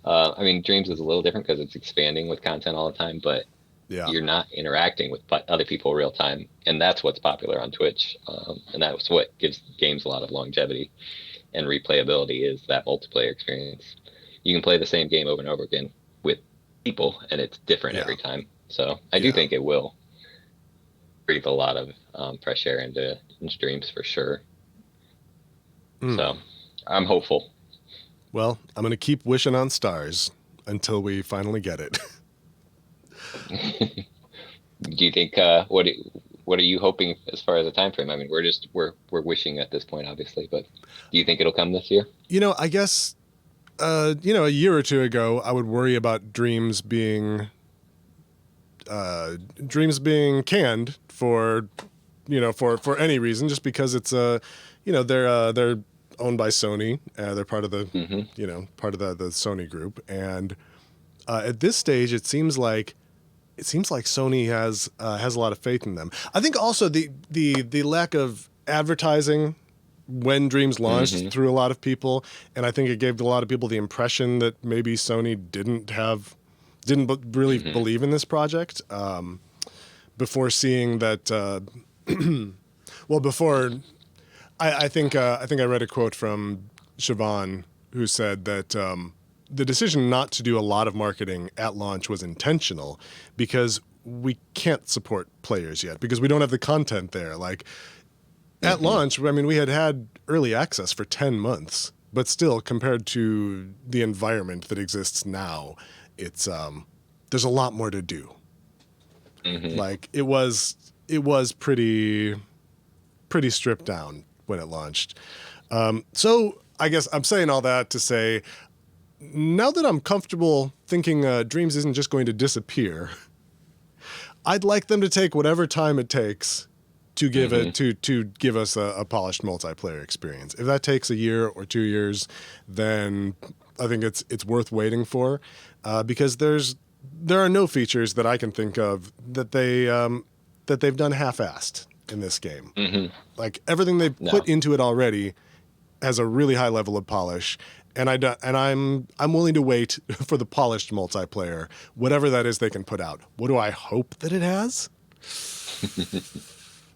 I mean, Dreams is a little different because it's expanding with content all the time, but you're not interacting with other people real time. And that's what's popular on Twitch. And that's what gives games a lot of longevity and replayability is that multiplayer experience. You can play the same game over and over again with people and it's different every time. So I do think it will breathe a lot of fresh air into Dreams for sure. So I'm hopeful. Well, I'm going to keep wishing on stars until we finally get it. Do you think, what are you hoping as far as a time frame? I mean, we're wishing at this point, obviously, but do you think it'll come this year? I guess, a year or two ago, I would worry about Dreams being canned for any reason, just because it's they're owned by Sony. They're part of the part of the Sony group, and at this stage, it seems like Sony has a lot of faith in them. I think also the lack of advertising when Dreams launched threw a lot of people, and I think it gave a lot of people the impression that maybe Sony didn't really believe in this project before seeing that. I think I read a quote from Siobhan who said that the decision not to do a lot of marketing at launch was intentional because we can't support players yet because we don't have the content there. Like at launch, I mean, we had early access for 10 months, but still compared to the environment that exists now, it's there's a lot more to do. Like it was pretty stripped down when it launched. So I guess I'm saying all that to say, now that I'm comfortable thinking Dreams isn't just going to disappear, I'd like them to take whatever time it takes to give it to give us a polished multiplayer experience. If that takes a year or 2 years, then I think it's worth waiting for, because there are no features that I can think of that they've done half-assed in this game. Like everything they've put into it already has a really high level of polish, and I'm willing to wait for the polished multiplayer, whatever that is they can put out. What do I hope that it has?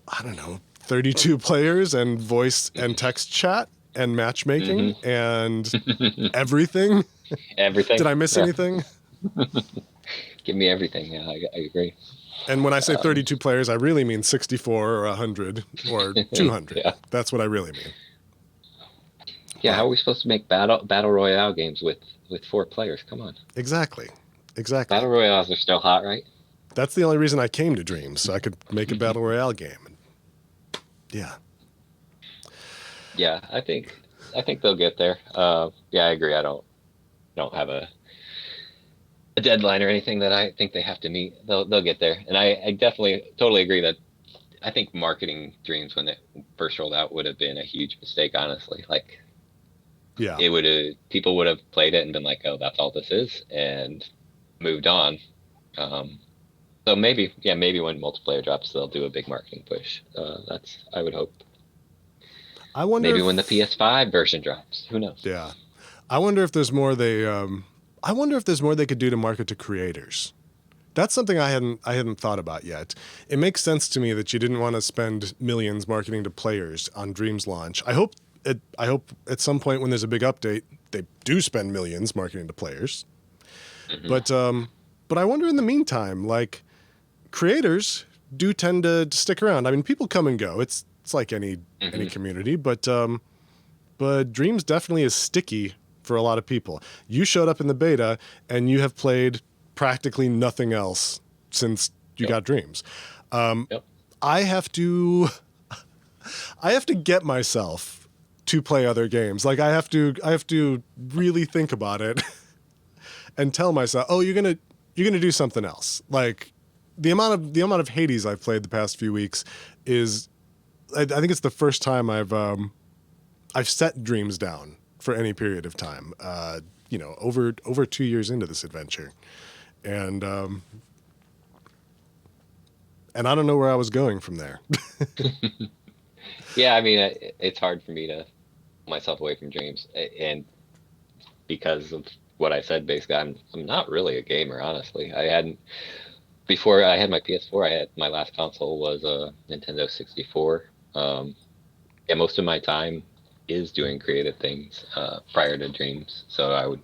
I don't know, 32 players and voice and text chat and matchmaking and everything. Everything. Did I miss anything? Give me everything. Yeah, I agree. And when I say 32 players, I really mean 64 or 100 or 200. Yeah. That's what I really mean. Yeah, how are we supposed to make battle royale games with 4 players? Come on. Exactly. Battle royales are still hot, right? That's the only reason I came to Dreams, so I could make a battle royale game. Yeah. Yeah, I think they'll get there. Yeah, I agree. I don't have a deadline or anything that I think they have to meet. They'll get there, and I definitely totally agree that I think marketing Dreams when it first rolled out would have been a huge mistake. Honestly, like, yeah, people would have played it and been like, "Oh, that's all this is," and moved on. So maybe when multiplayer drops, they'll do a big marketing push. I would hope. I wonder maybe when the PS5 version drops. Who knows? Yeah, I wonder if there's more I wonder if there's more they could do to market to creators. That's something I hadn't thought about yet. It makes sense to me that you didn't want to spend millions marketing to players on Dreams launch. I hope at some point when there's a big update, they do spend millions marketing to players. Mm-hmm. But I wonder in the meantime, like, creators do tend to stick around. I mean, people come and go. It's like any community, but Dreams definitely is sticky for a lot of people. You showed up in the beta and you have played practically nothing else since you got Dreams. I have to get myself to play other games. Like, I have to really think about it and tell myself, oh, you're gonna do something else. Like, the amount of Hades I've played the past few weeks is, I think it's the first time I've set Dreams down for any period of time. Over 2 years into this adventure, and I don't know where I was going from there. Yeah, I mean, it's hard for me to pull myself away from Dreams, and because of what I said, basically, I'm not really a gamer, honestly. Before I had my PS4, my last console was a Nintendo 64. Yeah, most of my time is doing creative things prior to Dreams. So I would,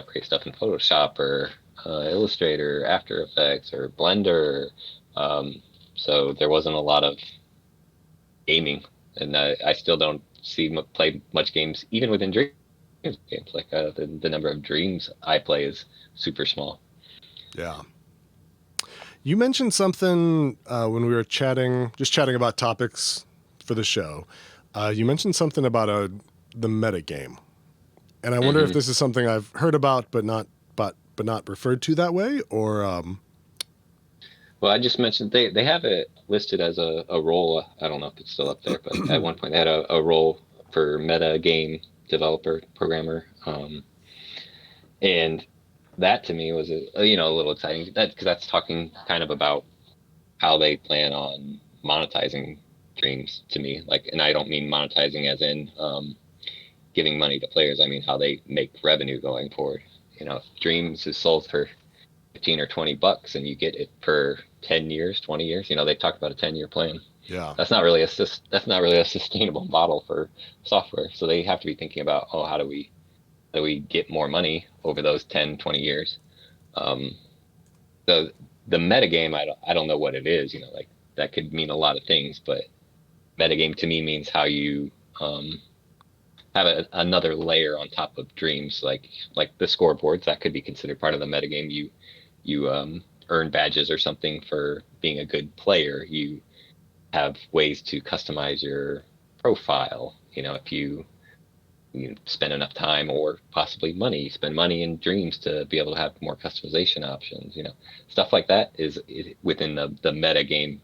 create stuff in Photoshop or Illustrator, After Effects, or Blender. So there wasn't a lot of gaming, and I still don't play much games even within Dreams games. Like, the number of Dreams I play is super small. Yeah. You mentioned something when we were chatting about topics for the show. You mentioned something about the meta game, and I wonder if this is something I've heard about but not referred to that way, or. Well, I just mentioned they have it listed as a role. I don't know if it's still up there, but at one point they had a role for meta game developer programmer, and that to me was a little exciting. Because that's talking kind of about how they plan on monetizing Dreams to me. Like, and I don't mean monetizing as in giving money to players. I mean how they make revenue going forward. If Dreams is sold for $15 or $20 and you get it for 10 years, 20 years, they talked about a 10-year plan. Yeah. That's not really a sustainable model for software. So they have to be thinking about, how do we get more money over those 10, 20 years? So the metagame, I don't know what it is, like, that could mean a lot of things, but metagame to me means how you have another layer on top of Dreams, like the scoreboards. That could be considered part of the metagame. You earn badges or something for being a good player. You have ways to customize your profile. If you spend enough time or possibly money, spend money in Dreams to be able to have more customization options. Stuff like that is within the meta game.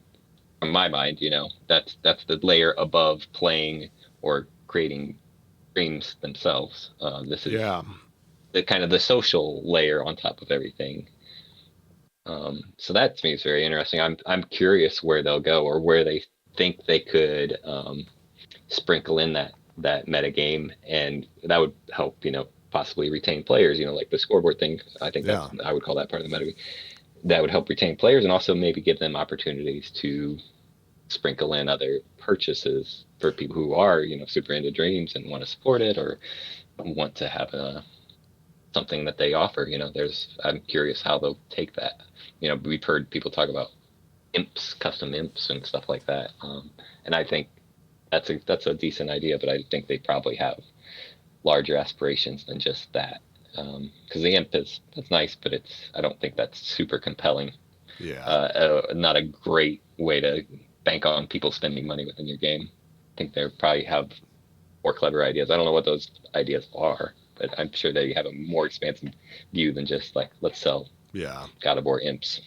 From my mind, that's the layer above playing or creating Dreams themselves. This is the kind of the social layer on top of everything. So that to me is very interesting. I'm curious where they'll go, or where they think they could sprinkle in that that meta game, and that would help, possibly retain players, like the scoreboard thing. I think Yeah. I would call that part of the meta. That would help retain players and also maybe give them opportunities to sprinkle in other purchases for people who are, super into Dreams and want to support it or want to have something that they offer. I'm curious how they'll take that. We've heard people talk about imps, custom imps and stuff like that. And I think that's a decent idea, but I think they probably have larger aspirations than just that. Because the imp that's nice, but I don't think that's super compelling. Yeah. Not a great way to bank on people spending money within your game. I think they probably have more clever ideas. I don't know what those ideas are, but I'm sure they have a more expansive view than just like, let's sell Yeah. God of War imps.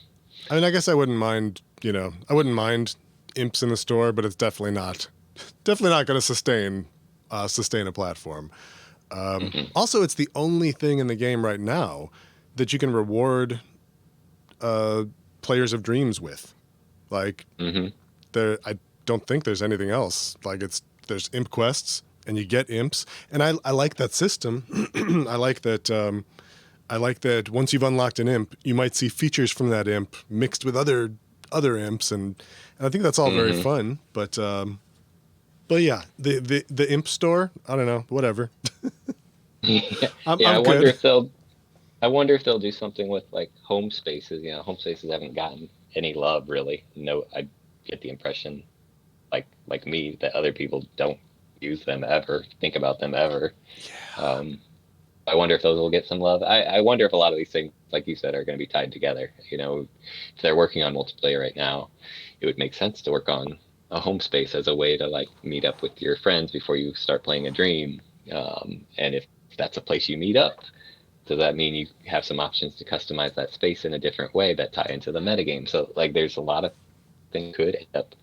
I mean, I guess I wouldn't mind, I wouldn't mind imps in the store, but it's definitely not going to sustain a platform. Also, it's the only thing in the game right now that you can reward players of Dreams with. Like, I don't think there's anything else. Like, there's imp quests, and you get imps, and I like that system. I like that. I like that once you've unlocked an imp, you might see features from that imp mixed with other imps, and I think that's all very fun. But yeah, the imp store, I don't know, whatever. I'm I wonder good. if they'll do something with like home spaces. Home spaces haven't gotten any love really. No, I get the impression, like me, that other people don't use them ever, think about them ever. Yeah. I wonder if those will get some love. I wonder if a lot of these things, like you said, are going to be tied together. If they're working on multiplayer right now, it would make sense to work on a home space as a way to like meet up with your friends before you start playing a Dream. And if that's a place you meet up, does that mean you have some options to customize that space in a different way that tie into the metagame? So like, there's a lot of things could end up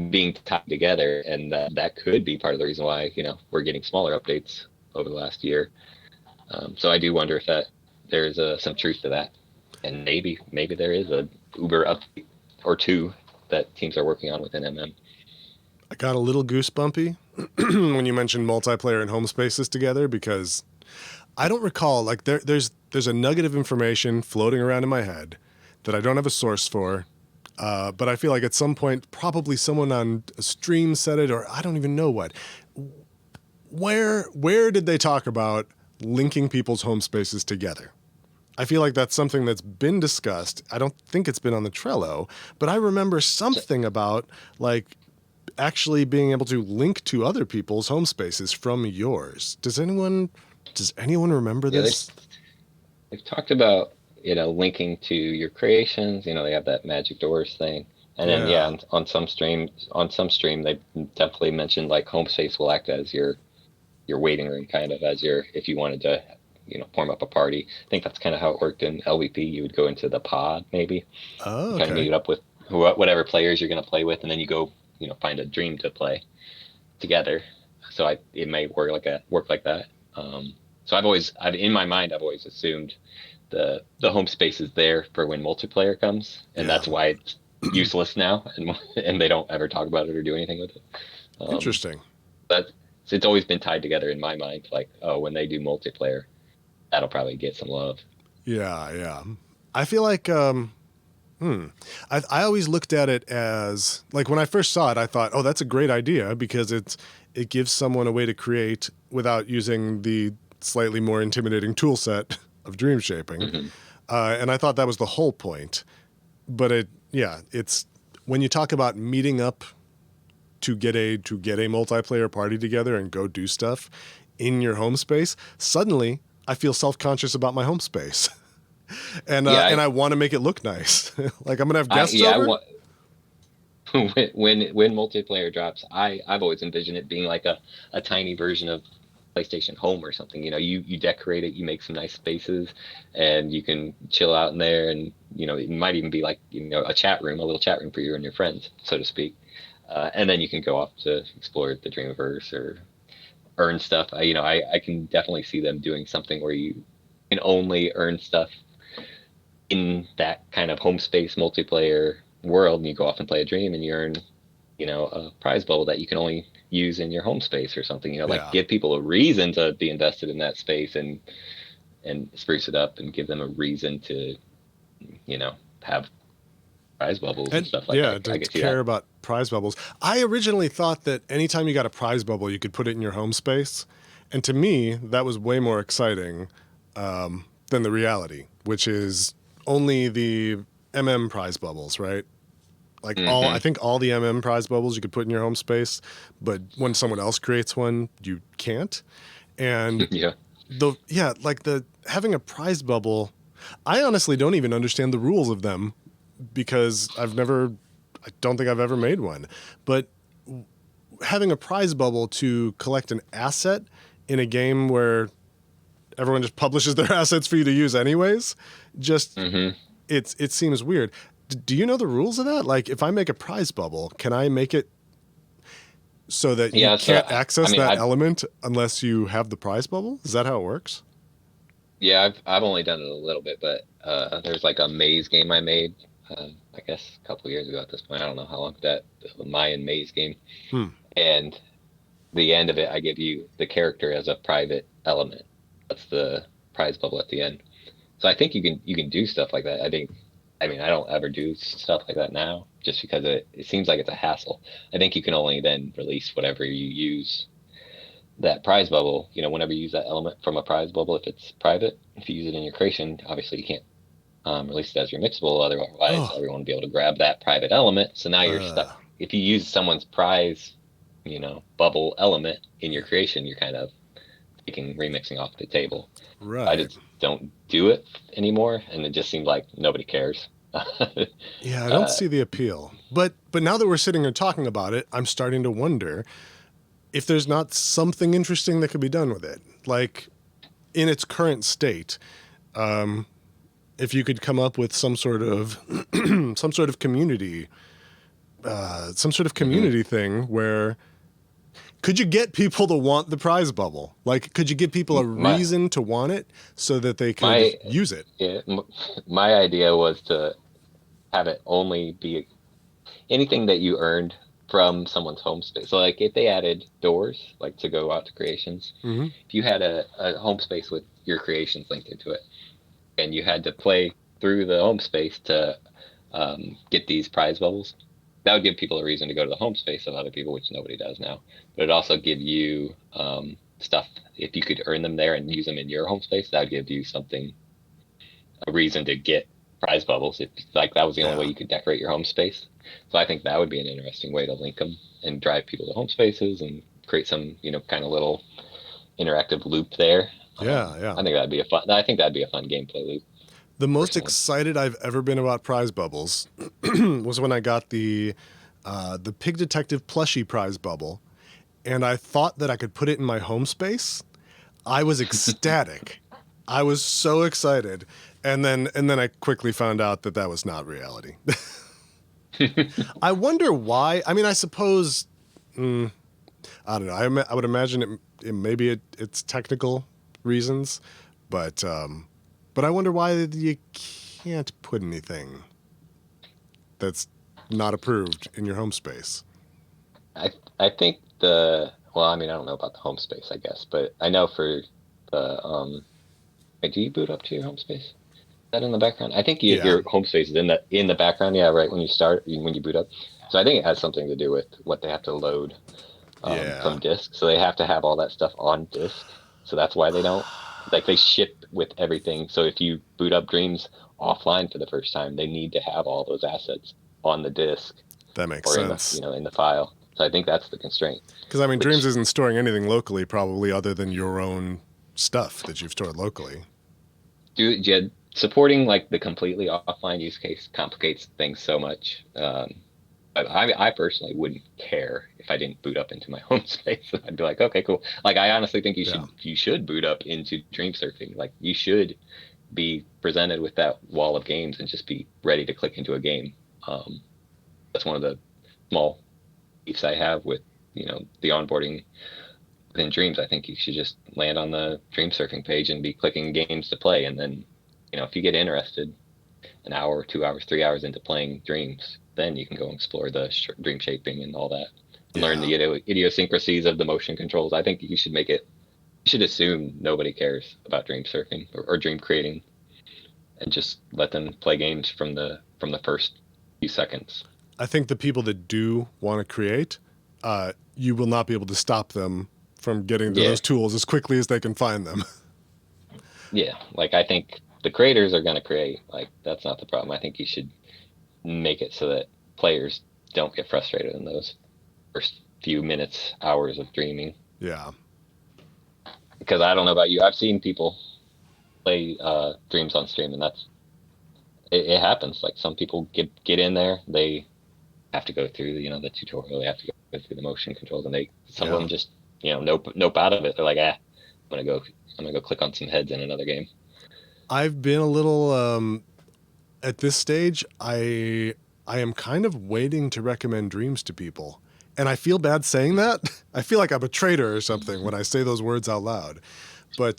being tied together, and that could be part of the reason why we're getting smaller updates over the last year. So I do wonder if there's some truth to that, and maybe there is a Uber update or two that teams are working on within MM. I got a little goosebumpy when you mentioned multiplayer and home spaces together, because I don't recall, like there's a nugget of information floating around in my head that I don't have a source for, but I feel like at some point probably someone on a stream said it, or I don't even know what. Where did they talk about linking people's home spaces together? I feel like that's something that's been discussed. I don't think it's been on the Trello, but I remember something about like actually being able to link to other people's home spaces from yours. Does anyone remember Yeah, this? they've talked about linking to your creations. They have that magic doors thing, and then on some stream they definitely mentioned like home space will act as your waiting room, kind of as if you wanted to form up a party. I think that's kind of how it worked in LVP. You would go into the pod maybe, Oh, kind of meet up with whatever players you're going to play with, and then you go find a Dream to play together. So it may work like that. So in my mind I've always assumed the home space is there for when multiplayer comes, and that's why it's useless now, and they don't ever talk about it or do anything with it. Interesting. But it's always been tied together in my mind. Like, oh, when they do multiplayer, that'll probably get some love. Yeah. I feel like I always looked at it as like when I first saw it, I thought, oh, that's a great idea because it gives someone a way to create without using the slightly more intimidating tool set of dream shaping. And I thought that was the whole point. But it's when you talk about meeting up to get a multiplayer party together and go do stuff in your home space, suddenly I feel self-conscious about my home space. And I want to make it look nice. Like I'm gonna have guests over. When multiplayer drops, I've always envisioned it being like a tiny version of PlayStation Home or something. You decorate it, you make some nice spaces, and you can chill out in there. And it might even be like a little chat room for you and your friends, so to speak. And then you can go off to explore the Dreamverse or earn stuff. I can definitely see them doing something where you can only earn stuff in that kind of home space multiplayer world, and you go off and play a Dream and you earn a prize bubble that you can only use in your home space or something, like Yeah. give people a reason to be invested in that space and spruce it up and give them a reason to, have prize bubbles and And stuff like yeah, that. to I could see care that. about prize bubbles. I originally thought that anytime you got a prize bubble, you could put it in your home space. And to me, that was way more exciting than the reality, which is only the prize bubbles, right? Like I Hmm. think all the prize bubbles you could put in your home space, but when someone else creates one, you can't. And Yeah. like the having a prize bubble, I honestly don't even understand the rules of them because I don't think I've ever made one. But having a prize bubble to collect an asset in a game where everyone just publishes their assets for you to use anyways, just Hmm. it seems weird. Do you know the rules of that? Like, if I make a prize bubble, can I make it so that you Yeah. So, can't I access mean, that element unless you have the prize bubble? Is that how it works? I've only done it a little bit, but there's like a maze game I made, I guess a couple years ago at this point. I don't know how long that the Mayan maze game, Hmm. and the end of it, I give you the character as a private element. That's the prize bubble at the end. So I think you can do stuff like that. I mean, I don't ever do stuff like that now, just because it seems like it's a hassle. I think you can only then release whatever you use that prize bubble, whenever you use that element from a prize bubble, if it's private, if you use it in your creation, obviously you can't release it as your mixable. Otherwise, Oh. everyone will be able to grab that private element. So now you're stuck. Uh. If you use someone's prize, bubble element in your creation, you're kind of taking remixing off the table. I Right. just don't do it anymore, and it just seemed like nobody cares. Yeah, I don't uh, see the appeal. But now that we're sitting here talking about it, I'm starting to wonder if there's not something interesting that could be done with it. Like in its current state, if you could come up with some sort of some sort of community some sort of mhm. community thing where could you get people to want the prize bubble? Like, could you give people a my reason to want it so that they could my use it? yeah, my idea was to have it only be anything that you earned from someone's home space. So like if they added doors, like to go out to creations, Mm-hmm. if you had a home space with your creations linked into it, and you had to play through the home space to get these prize bubbles, that would give people a reason to go to the home space of other people, which nobody does now. But it also give you stuff if you could earn them there and use them in your home space. That would give you something a reason to get prize bubbles. If like that was the only way Yeah. you could decorate your home space. So I think that would be an interesting way to link them and drive people to home spaces and create some, kind of little interactive loop there. Yeah. Yeah. I think that'd be a fun. I think that'd be a fun gameplay loop, The most personally. excited I've ever been about prize bubbles was when I got the Pig Detective plushie prize bubble, and I thought that I could put it in my home space. I was ecstatic. I was so excited, and then I quickly found out that that was not reality. I wonder why. I mean, I suppose I don't know. I would imagine it's technical reasons, but but I wonder why you can't put anything that's not approved in your home space. I think the well, I mean, I don't know about the home space, I guess, but I know for the wait, do you boot up to your home space? Is that in the background? I think Yeah, your home space is in the background. Yeah, right when you start when you boot up. So I think it has something to do with what they have to load yeah, from disk. So they have to have all that stuff on disk. So that's why they don't like they ship with everything. So if you boot up Dreams offline for the first time, they need to have all those assets on the disk that makes or in the sense. in the file. So I think that's the constraint. Because I mean, Dreams Which isn't storing anything locally, probably other than your own stuff that you've stored locally. yeah, supporting like the completely offline use case complicates things so much. I personally wouldn't care if I didn't boot up into my home space. I'd be like, okay, cool. Like I honestly think you Yeah, should boot up into Dream Surfing. Like you should be presented with that wall of games and just be ready to click into a game. Um, that's one of the small beefs I have with the onboarding within Dreams. I think you should just land on the Dream Surfing page and be clicking games to play, and then if you get interested, an hour, 2 hours, 3 hours into playing Dreams, then you can go explore the dream shaping and all that, and learn Yeah. the idiosyncrasies of the motion controls. I think you should make it. You should assume nobody cares about dream surfing or dream creating, and just let them play games from the first few seconds. I think the people that do want to create, you will not be able to stop them from getting to Yeah, those tools as quickly as they can find them. yeah. Like I think the creators are going to create. Like that's not the problem. I think you should make it so that players don't get frustrated in those first few minutes, hours of dreaming. Yeah. Because I don't know about you, I've seen people play dreams on stream, and it happens. Like some people get in there, they have to go through the tutorial, they have to go through the motion controls, and some of Yeah. them just nope out of it. They're like, I'm gonna go click on some heads in another game. I've been a little at this stage. I am kind of waiting to recommend dreams to people, and I feel bad saying that. I feel like I'm a traitor or something when I say those words out loud. But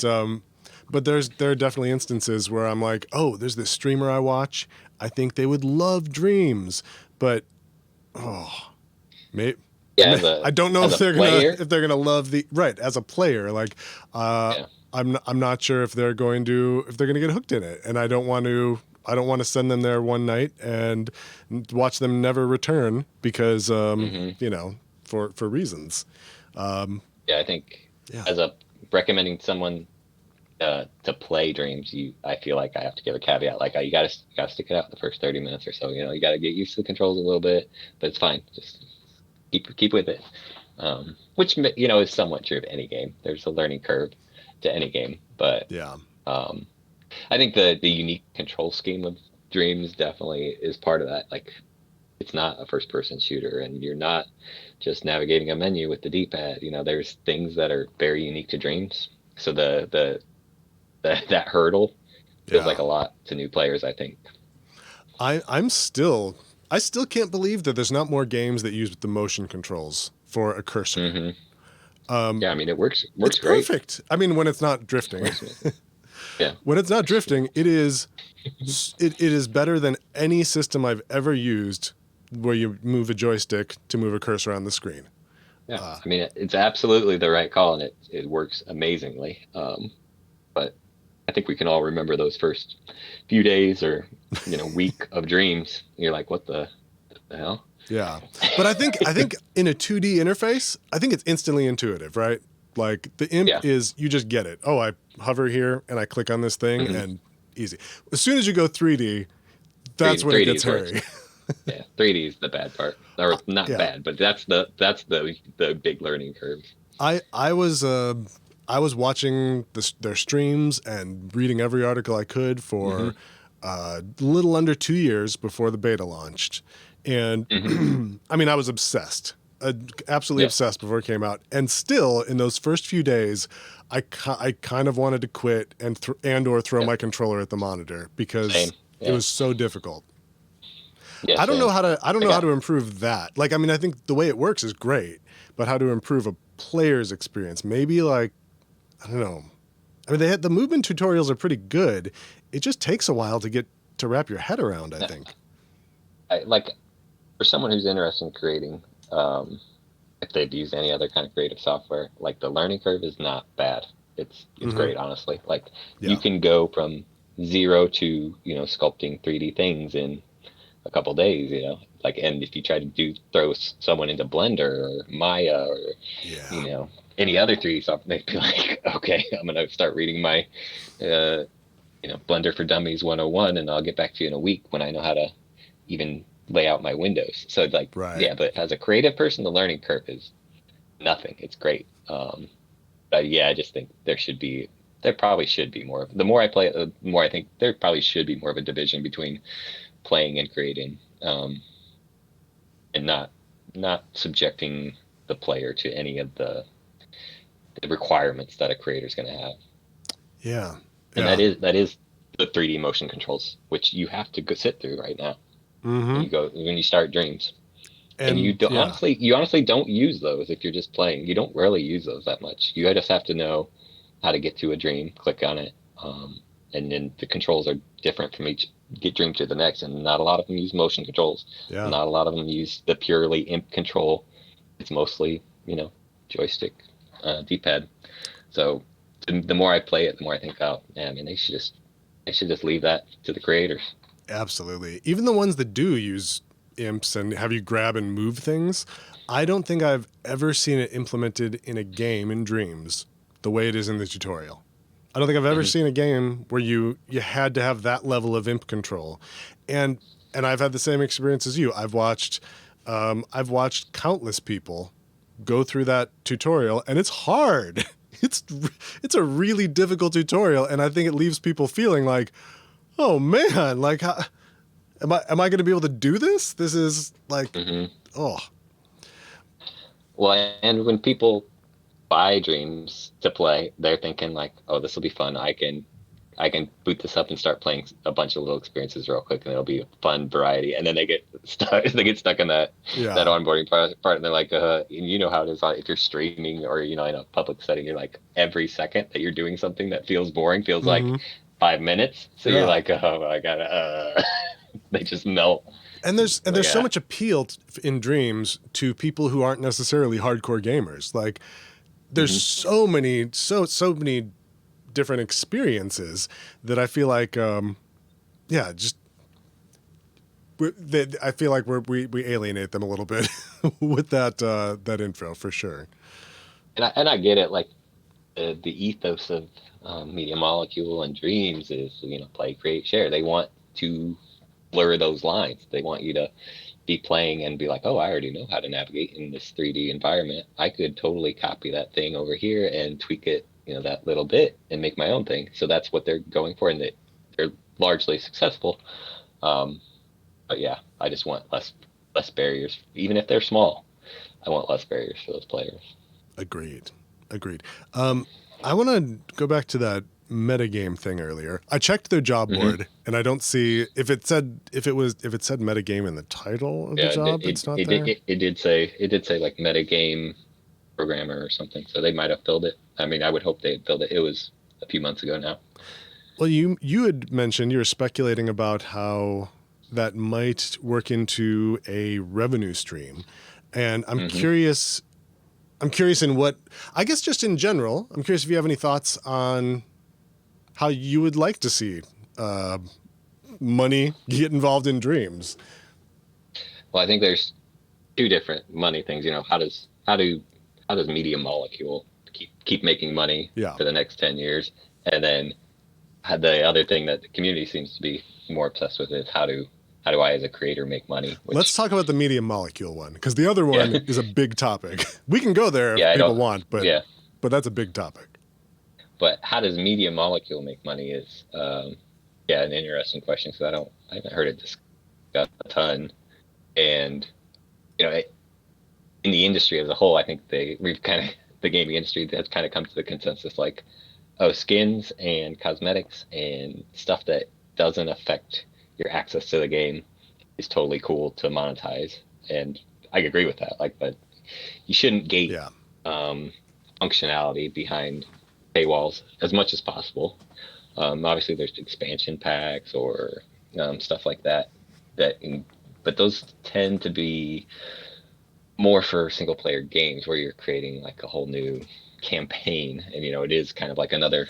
there are definitely instances where I'm like, oh, there's this streamer I watch. I think they would love dreams, but oh, maybe. Yeah, I don't know as if a they're player, gonna love the right as a player. Like, yeah, I'm not sure if they're going to get hooked in it, and I don't want to send them there one night and watch them never return because hmm for reasons. yeah. I think Yeah, as a recommending someone to play dreams, I feel like I have to give a caveat. Like you gotta stick it out the first 30 minutes or so. You gotta get used to the controls a little bit, but it's fine. Just keep with it. Which is somewhat true of any game. There's a learning curve to any game, but yeah, um, I think the unique control scheme of Dreams definitely is part of that. Like it's not a first person shooter, and you're not just navigating a menu with the D-pad. There's things that are very unique to Dreams. So that hurdle feels yeah. like a lot to new players, I think. I still can't believe that there's not more games that use the motion controls for a cursor. hmm Yeah, I mean it It's works great. perfect. I mean, when it's not drifting. Works amazing. Yeah. When it's not drifting, it is better than any system I've ever used where you move a joystick to move a cursor on the screen. Yeah, I mean it's absolutely the right call, and it works amazingly. But I think we can all remember those first few days or week of Dreams. You're like, what the hell? Yeah. But I think in a 2D interface, I think it's instantly intuitive, right? Like the imp Yeah, is you just get it. Oh, I hover here and I click on this thing hmm and easy. As soon as you go 3D, that's three when it 3D gets is where it's hairy. yeah 3D is the bad part, or not Yeah. bad, but that's the big learning curve. I was watching their streams and reading every article I could hmm for a little under 2 years before the beta launched, and hmm I mean I was obsessed, absolutely Yeah, obsessed before it came out, and still in those first few days, I kind of wanted to quit and or throw yeah, my controller at the monitor same. because it Yeah, was so difficult. yeah, I don't know same. how to I don't I know how got to improve that. Like I mean I think the way it works is great, but how to improve a player's experience? Maybe like I don't know. I mean the movement tutorials are pretty good. It just takes a while to get to wrap your head around, I yeah. think. Like for someone who's interested in creating, if they've used any other kind of creative software, like the learning curve is not bad. It's Mhm. great, honestly. Like you Yeah. can go from zero to sculpting 3D things in a couple days. Like, and if you try to throw someone into Blender or Maya or Yeah. you know any other 3D software, they'd be like, okay, I'm gonna start reading my uh, Blender for Dummies 101, and I'll get back to you in a week when I know how to even lay out my windows. So like, Right. yeah, but as a creative person, the learning curve is nothing. It's great. But yeah, I just think there probably should be more. The more I play, the more I think there probably should be more of a division between playing and creating, and not subjecting the player to any of the requirements that a creator is going to have. Yeah. And Yeah. that is the 3D motion controls, which you have to go sit through right now Mhm. when you start Dreams. And And yeah. you honestly don't use those if you're just playing. You don't really use those that much. You just have to know how to get to a dream, click on it, and then the controls are different from each get Dream to the next, and not a lot of them use motion controls. Yeah. Not a lot of them use the purely imp control. It's mostly, joystick, D-pad. So the more I play it, the more I think, oh, yeah, I mean, they should just leave that to the creators. Absolutely. Even the ones that do use imps and have you grab and move things, I don't think I've ever seen it implemented in a game in Dreams the way it is in the tutorial. I don't think I've ever seen a game where you had to have that level of imp control. And I've had the same experience as you. I've watched countless people go through that tutorial, and it's hard. It's a really difficult tutorial, and I think it leaves people feeling like, oh man, like how, am I going to be able to do this? This is like, oh Well, and when people buy Dreams to play, they're thinking like, oh, this will be fun. I can boot this up and start playing a bunch of little experiences real quick, and it'll be a fun variety. And then they get stuck. They get stuck in that yeah. onboarding part, and they're like, you know how it is if you're streaming or in a public setting. You're like every second that you're doing something that feels boring feels like 5 minutes. So Yeah. you're like, oh, I gotta. They just melt. And there's so much appeal in Dreams to people who aren't necessarily hardcore gamers. Like there's so many different experiences that I feel like just I feel like we alienate them a little bit with that intro for sure. And I get it. Like the ethos of Media Molecule and Dreams is play, create, share. They want to blur those lines. They want you to be playing and be like, oh, I already know how to navigate in this 3D environment. I could totally copy that thing over here and tweak it, that little bit and make my own thing. So that's what they're going for, and they're largely successful. But yeah, I just want less barriers, even if they're small. I want less barriers for those players. Agreed. I want to go back to that metagame thing earlier. I checked their job board, and I don't see if it said metagame in the title of the job. It's not there. It did say like metagame programmer or something. So they might have filled it. I mean, I would hope they had filled it. It was a few months ago now. Well, you had mentioned you were speculating about how that might work into a revenue stream, and I'm curious. I'm curious in what, I guess just in general, I'm curious if you have any thoughts on how you would like to see money get involved in Dreams. Well, I think there's two different money things. How does Media Molecule keep making money for the next 10 years? And then the other thing that the community seems to be more obsessed with is how do I as a creator make money? Let's talk about the Media Molecule one, because the other one is a big topic. We can go there if people want, but that's a big topic. But how does Media Molecule make money is an interesting question, because I haven't heard it discussed a ton. And in the industry as a whole, I think the gaming industry has kind of come to the consensus like, oh, skins and cosmetics and stuff that doesn't affect your access to the game is totally cool to monetize, and I agree with that. Like, but you shouldn't gate functionality behind paywalls as much as possible. Obviously, there's expansion packs or stuff like that. But those tend to be more for single player games where you're creating like a whole new campaign, and it is kind of like another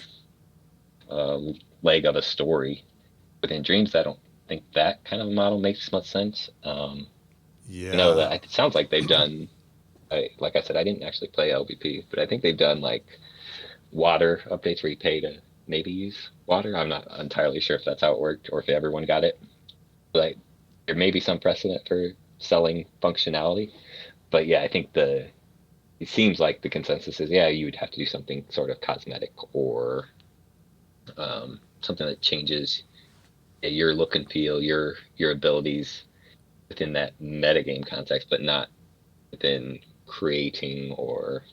leg of a story. Within Dreams, I don't think that kind of model makes much sense. That it sounds like they've done. Like I said, I didn't actually play LVP, but I think they've done like water updates where you pay to maybe use water. I'm not entirely sure if that's how it worked or if everyone got it. But there may be some precedent for selling functionality. But yeah, I think it seems like the consensus is you would have to do something sort of cosmetic or something that changes your look and feel, your abilities within that metagame context, but not within creating or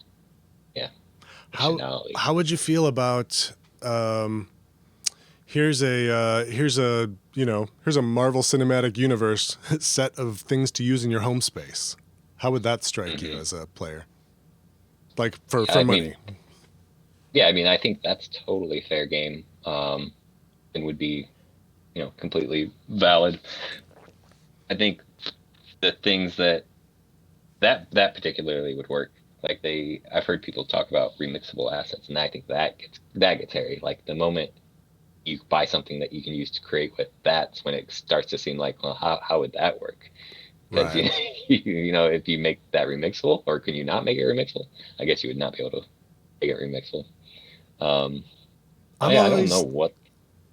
functionality. How would you feel about here's a Marvel Cinematic Universe set of things to use in your home space? How would that strike you as a player? Like for money? I think that's totally fair game, and would be completely valid. I think the things that particularly would work. Like I've heard people talk about remixable assets, and I think that gets hairy. Like the moment you buy something that you can use to create with, that's when it starts to seem like, well, how would that work? Because Right. if you make that remixable, or can you not make it remixable? I guess you would not be able to make it remixable. Um, I'm yeah, I don't know always what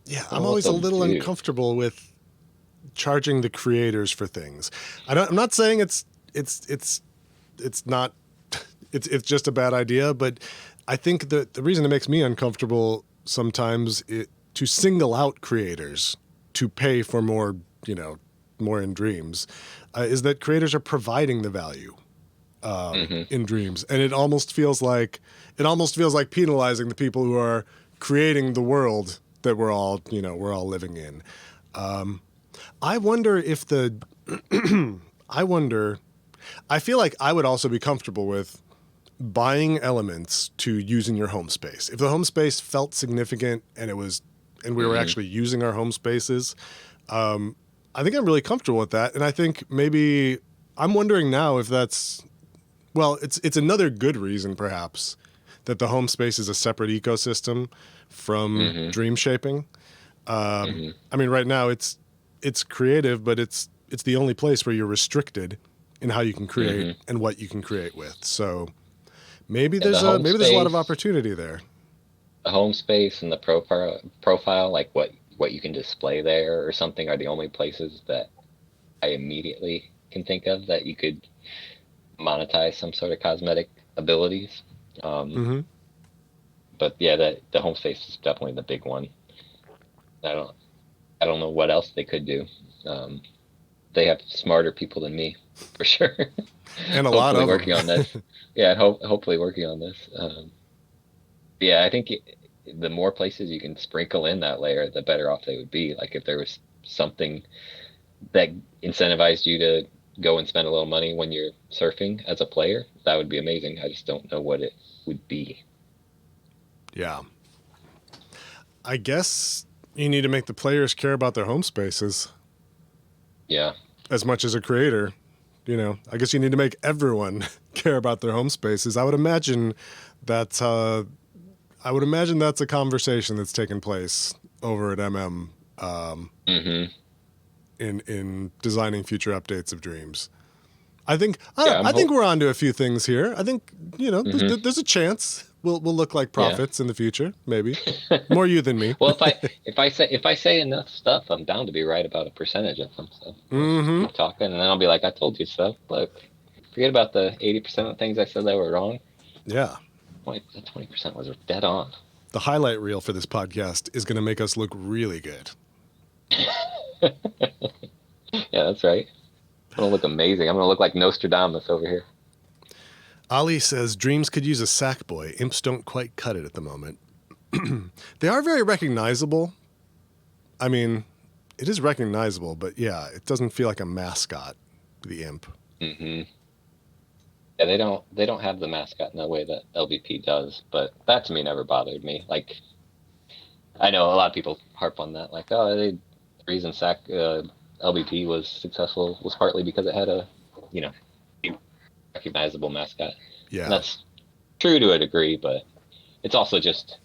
Yeah, I don't I'm know what always a they'll little do. uncomfortable with charging the creators for things. I'm not saying it's not it's just a bad idea, but I think that the reason it makes me uncomfortable sometimes to single out creators to pay for more, more in Dreams, is that creators are providing the value Hmm. in Dreams, and it almost feels like penalizing the people who are creating the world that we're all living in. I wonder if the I wonder I feel like I would also be comfortable with buying elements to use in your home space. If the home space felt significant and we were Hmm. actually using our home spaces, I think I'm really comfortable with that. And I think maybe I'm wondering now if it's another good reason perhaps that the home space is a separate ecosystem from Hmm. dream shaping. Hmm. I mean, right now it's creative, but it's the only place where you're restricted in how you can create Hmm. and what you can create with. So maybe Yeah, there's a lot of opportunity there. the home space and the profile, like what you can display there or something, are the only places that I immediately can think of that you could monetize some sort of cosmetic abilities. Um, Hmm. but yeah, the home space is definitely the big one. I don't I don't know what else they could do. Um, they have smarter people than me, for sure. And a lot Hopefully of working them. on this. Yeah, hopefully working on this. Yeah, I think the more places you can sprinkle in that layer, the better off they would be. Like if there was something that incentivized you to go and spend a little money when you're surfing as a player, that would be amazing. I just don't know what it would be. Yeah. I guess you need to make the players care about their home spaces Yeah. as much as a creator. I guess you need to make everyone care about their home spaces. That uh, I would imagine that's a conversation that's taking place over at MM Hmm. in designing future updates of Dreams. I think Yeah, I'm I think hope. we're on to a few things here. I think there's, Hmm. there's a chance we'll look like Yeah. prophets in the future. Maybe more you than me. Well, if I say enough stuff, I'm bound to be right about a percentage of them. So we'll just Mm-hmm. keep talking, and then I'll be like, "I told you so." Look, forget about the 80% of things I said that were wrong. Yeah. The 20% was dead on. The highlight reel for this podcast is going to make us look really good. Yeah, that's right. I'm gonna look amazing. I'm gonna look like Nostradamus over here. Ali says Dreams could use a sack boy. Imps don't quite cut it at the moment. They are very recognizable. I mean, it is recognizable, but yeah, it doesn't feel like a mascot, the imp. Hmm. Yeah, they don't have the mascot in the way that LVP does, but that to me never bothered me. Like I know a lot of people harp on that, like, oh, the reason LVP was successful was partly because it had a, you know, recognizable mascot, and Yeah. that's true to a degree, but it's also just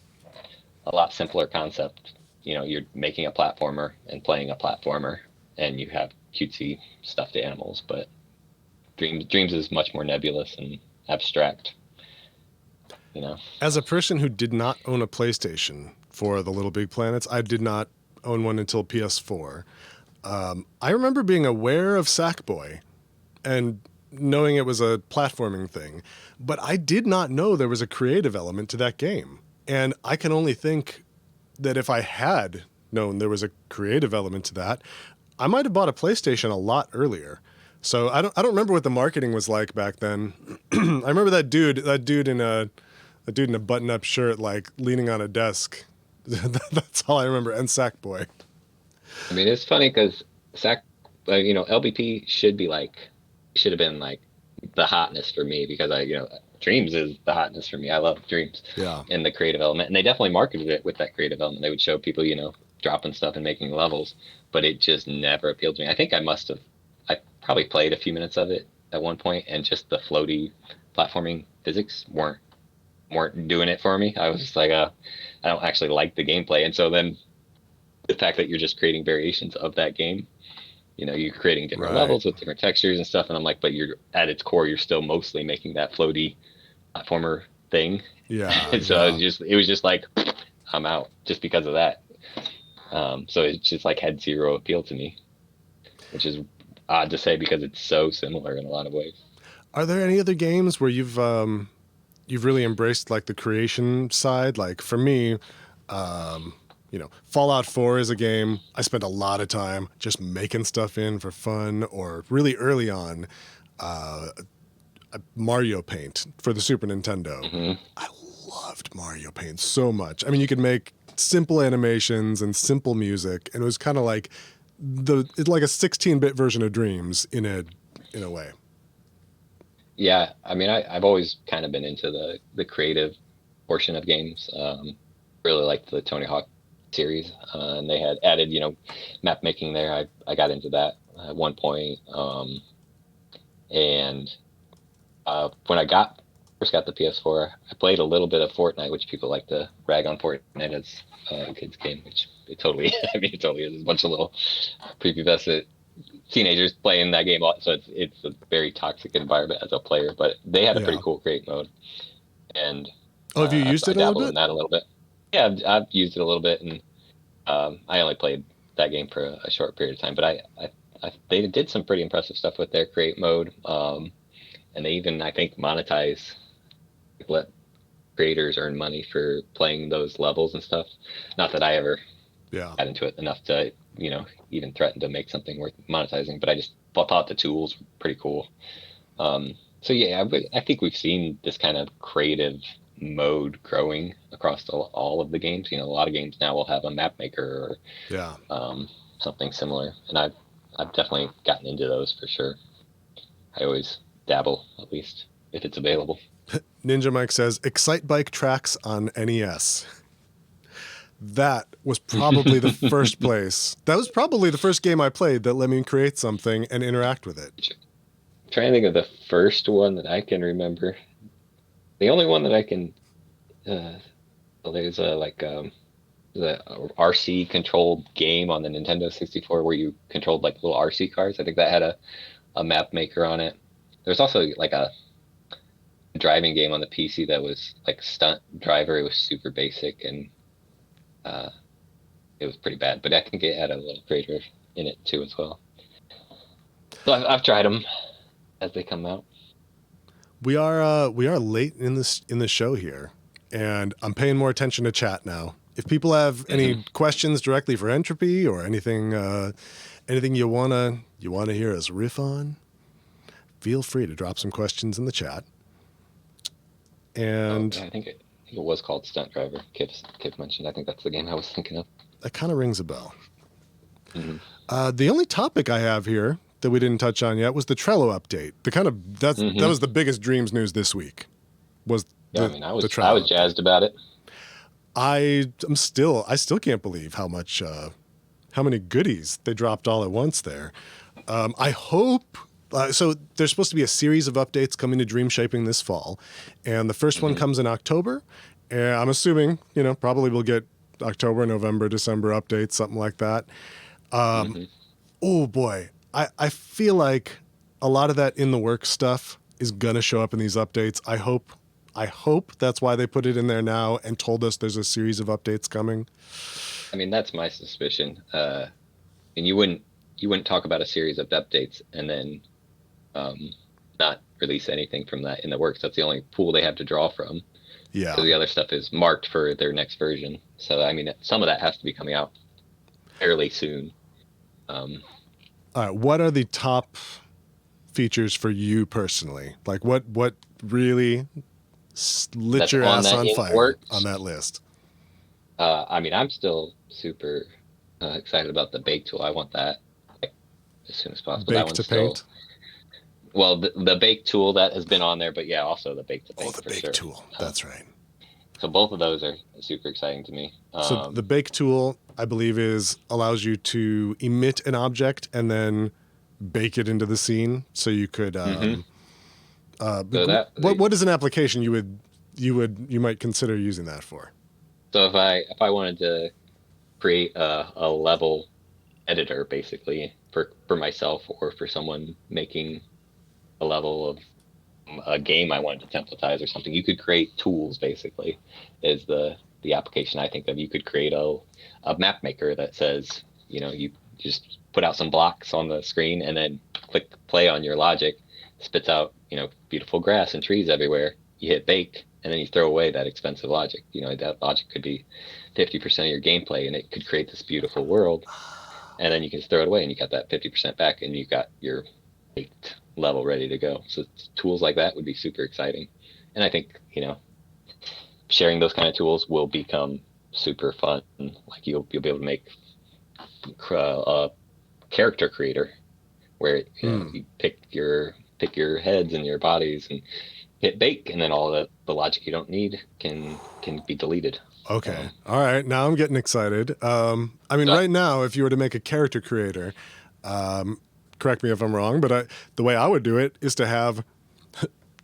a lot simpler concept. You're making a platformer and playing a platformer, and you have cutesy stuffed animals, but Dreams is much more nebulous and abstract. You know. As a person who did not own a PlayStation for the Little Big Planets, I did not own one until PS4. I remember being aware of Sackboy and knowing it was a platforming thing, but I did not know there was a creative element to that game. And I can only think that if I had known there was a creative element to that, I might have bought a PlayStation a lot earlier. So I don't remember what the marketing was like back then. I remember that dude in a button-up shirt, like leaning on a desk. That's all I remember. And Sackboy. I mean, it's funny because LBP should have been like the hotness for me because Dreams is the hotness for me. I love Dreams Yeah. and the creative element, and they definitely marketed it with that creative element. They would show people, dropping stuff and making levels, but it just never appealed to me. I think I probably played a few minutes of it at one point, and just the floaty platforming physics weren't doing it for me. I was just like, I don't actually like the gameplay. And so then the fact that you're just creating variations of that game, you're creating different levels with different textures and stuff. And I'm like, but you're at its core, you're still mostly making that floaty platformer thing. Yeah. And so it was just like, I'm out just because of that. So it just like had zero appeal to me, which is odd to say because it's so similar in a lot of ways. Are there any other games where you've really embraced like the creation side? Like for me, Fallout 4 is a game I spent a lot of time just making stuff in for fun, or really early on, Mario Paint for the Super Nintendo. Mm-hmm. I loved Mario Paint so much. I mean, you could make simple animations and simple music, and it was kind of like it's like a 16-bit version of Dreams in a way. Yeah, I mean, I've always kind of been into the creative portion of games. Really liked the Tony Hawk series, and they had added, map making there. I got into that at one point, and when I first got the PS4, I played a little bit of Fortnite, which people like to rag on Fortnite as a kid's game, which it totally is a bunch of little prepubescent teenagers playing that game. So it's a very toxic environment as a player, but they had a pretty cool create mode. And have you used it a little bit? In that a little bit. Yeah, I've used it a little bit, and I only played that game for a short period of time. But they did some pretty impressive stuff with their create mode, and they even, I think, monetize, let creators earn money for playing those levels and stuff. Not that I ever got into it enough to even threaten to make something worth monetizing, but I just thought the tools were pretty cool. So yeah, I think we've seen this kind of creative mode growing across all of the games. A lot of games now will have a map maker or something similar, and I've definitely gotten into those for sure. I always dabble, at least if it's available. Ninja Mike says Excite Bike tracks on NES. That was probably the first place. That was probably the first game I played that let me create something and interact with it. I'm trying to think of the first one that I can remember. The only one that I can, there's the RC controlled game on the Nintendo 64 where you controlled like little RC cars. I think that had a map maker on it. There's also like a driving game on the PC that was like Stunt Driver. It was super basic and it was pretty bad, but I think it had a little creator in it too as well. So I've tried them as they come out. We are late in the show here, and I'm paying more attention to chat now. If people have any questions directly for Entropy or anything you wanna hear us riff on, feel free to drop some questions in the chat. And I think it was called Stunt Driver. Kip mentioned. I think that's the game I was thinking of. That kind of rings a bell. Mm-hmm. The only topic I have here that we didn't touch on yet was the Trello update. That was the biggest Dreams news this week. I was jazzed about it. I still can't believe how many goodies they dropped all at once there. I hope. So there's supposed to be a series of updates coming to Dream Shaping this fall, and the first one comes in October. And I'm assuming, probably we'll get October, November, December updates, something like that. Oh boy, I feel like a lot of that in the work stuff is gonna show up in these updates. I hope that's why they put it in there now and told us there's a series of updates coming. I mean, that's my suspicion. And you wouldn't talk about a series of updates and then not release anything from that in the works. That's the only pool they have to draw from. Yeah. So the other stuff is marked for their next version. So I mean, some of that has to be coming out fairly soon. All right. What are the top features for you personally? Like what really lit your ass on fire on that list? I mean, I'm still super excited about the bake tool. I want that as soon as possible. Bake to paint. Well, the bake tool that has been on there, but yeah, also the bake to paint. Oh, the bake tool. That's right. So both of those are super exciting to me. So the bake tool, I believe, allows you to emit an object and then bake it into the scene. So you could. So that What is an application you might consider using that for? so if I wanted to create a level editor basically for myself or for someone making a level of a game I wanted to templatize or something, you could create tools basically is the application I think of. You could create a map maker that says, you just put out some blocks on the screen and then click play on your logic, spits out, beautiful grass and trees everywhere. You hit bake and then you throw away that expensive logic. That logic could be 50% of your gameplay and it could create this beautiful world. And then you can just throw it away and you got that 50% back and you got your baked level ready to go. So tools like that would be super exciting. And I think, sharing those kind of tools will become super fun. Like you'll be able to make a character creator where you pick your heads and your bodies and hit bake, and then all the logic you don't need can be deleted. Okay. All right. Now I'm getting excited. Right now, if you were to make a character creator, correct me if I'm wrong, but the way I would do it is to have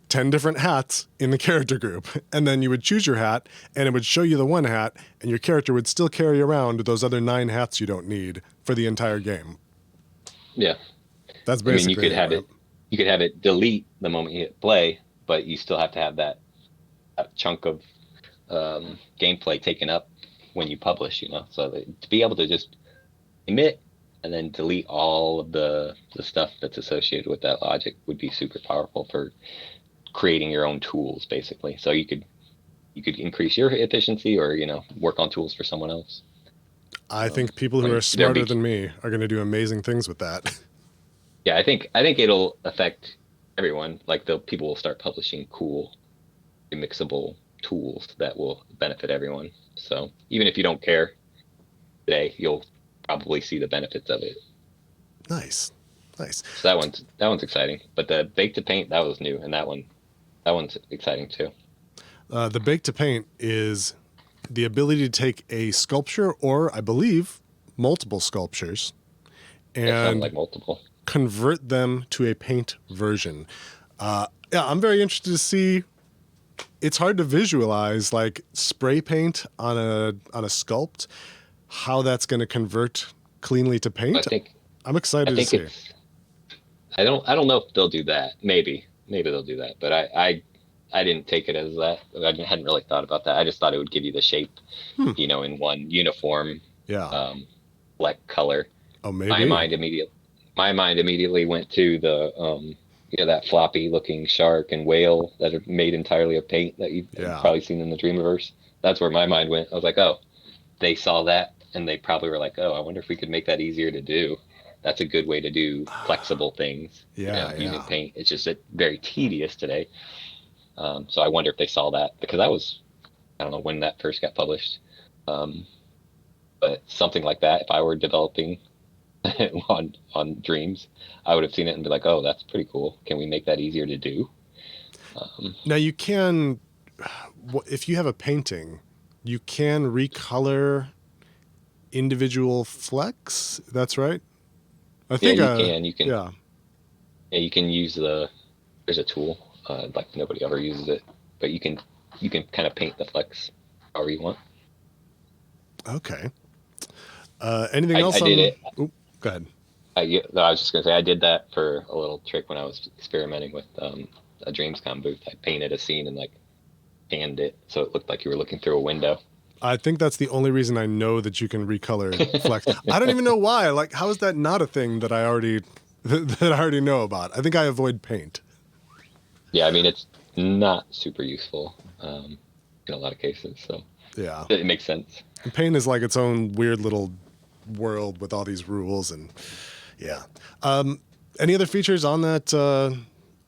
10 different hats in the character group. And then you would choose your hat and it would show you the one hat and your character would still carry around those other 9 hats you don't need for the entire game. Yeah. That's basically you could have it delete the moment you hit play, but you still have to have that chunk of gameplay taken up when you publish, so to be able to just emit and then delete all of the stuff that's associated with that logic would be super powerful for creating your own tools basically. So you could increase your efficiency or work on tools for someone else. I think people who are smarter than me are going to do amazing things with that. Yeah, I think it'll affect everyone. Like the people will start publishing cool remixable tools that will benefit everyone. So even if you don't care today, you'll probably see the benefits of it. Nice. So that one's exciting. But the bake to paint, that was new, and that one's exciting too. The bake to paint is the ability to take a sculpture, or I believe multiple sculptures, and like multiple, convert them to a paint version. I'm very interested to see. It's hard to visualize like spray paint on a sculpt, how that's going to convert cleanly to paint. I'm excited to see. I don't know if they'll do that. Maybe they'll do that, but I didn't take it as that. I hadn't really thought about that. I just thought it would give you the shape, in one uniform, black color. Oh, maybe. My mind immediately went to the that floppy looking shark and whale that are made entirely of paint that you've probably seen in the Dreamiverse. That's where my mind went. I was like, oh, they saw that and they probably were like, oh, I wonder if we could make that easier to do. That's a good way to do flexible things. Using paint. It's just very tedious today. So I wonder if they saw that, because I don't know when that first got published. But something like that, if I were developing on Dreams, I would have seen it and be like, oh, that's pretty cool. Can we make that easier to do? Now you can, if you have a painting, you can recolor individual flecks. That's right. I think you can. Yeah, you can use there's a tool, like nobody ever uses it, but you can kind of paint the flecks however you want. Okay. Anything else? I did it. Go ahead. I was just gonna say I did that for a little trick when I was experimenting with a Dreamscom booth. I painted a scene and like panned it so it looked like you were looking through a window. I think that's the only reason I know that you can recolor flecks. I don't even know why. Like, how is that not a thing that I already know about? I think I avoid paint. Yeah, I mean it's not super useful in a lot of cases. So yeah, it makes sense. And paint is like its own weird little world with all these rules and yeah. Any other features on that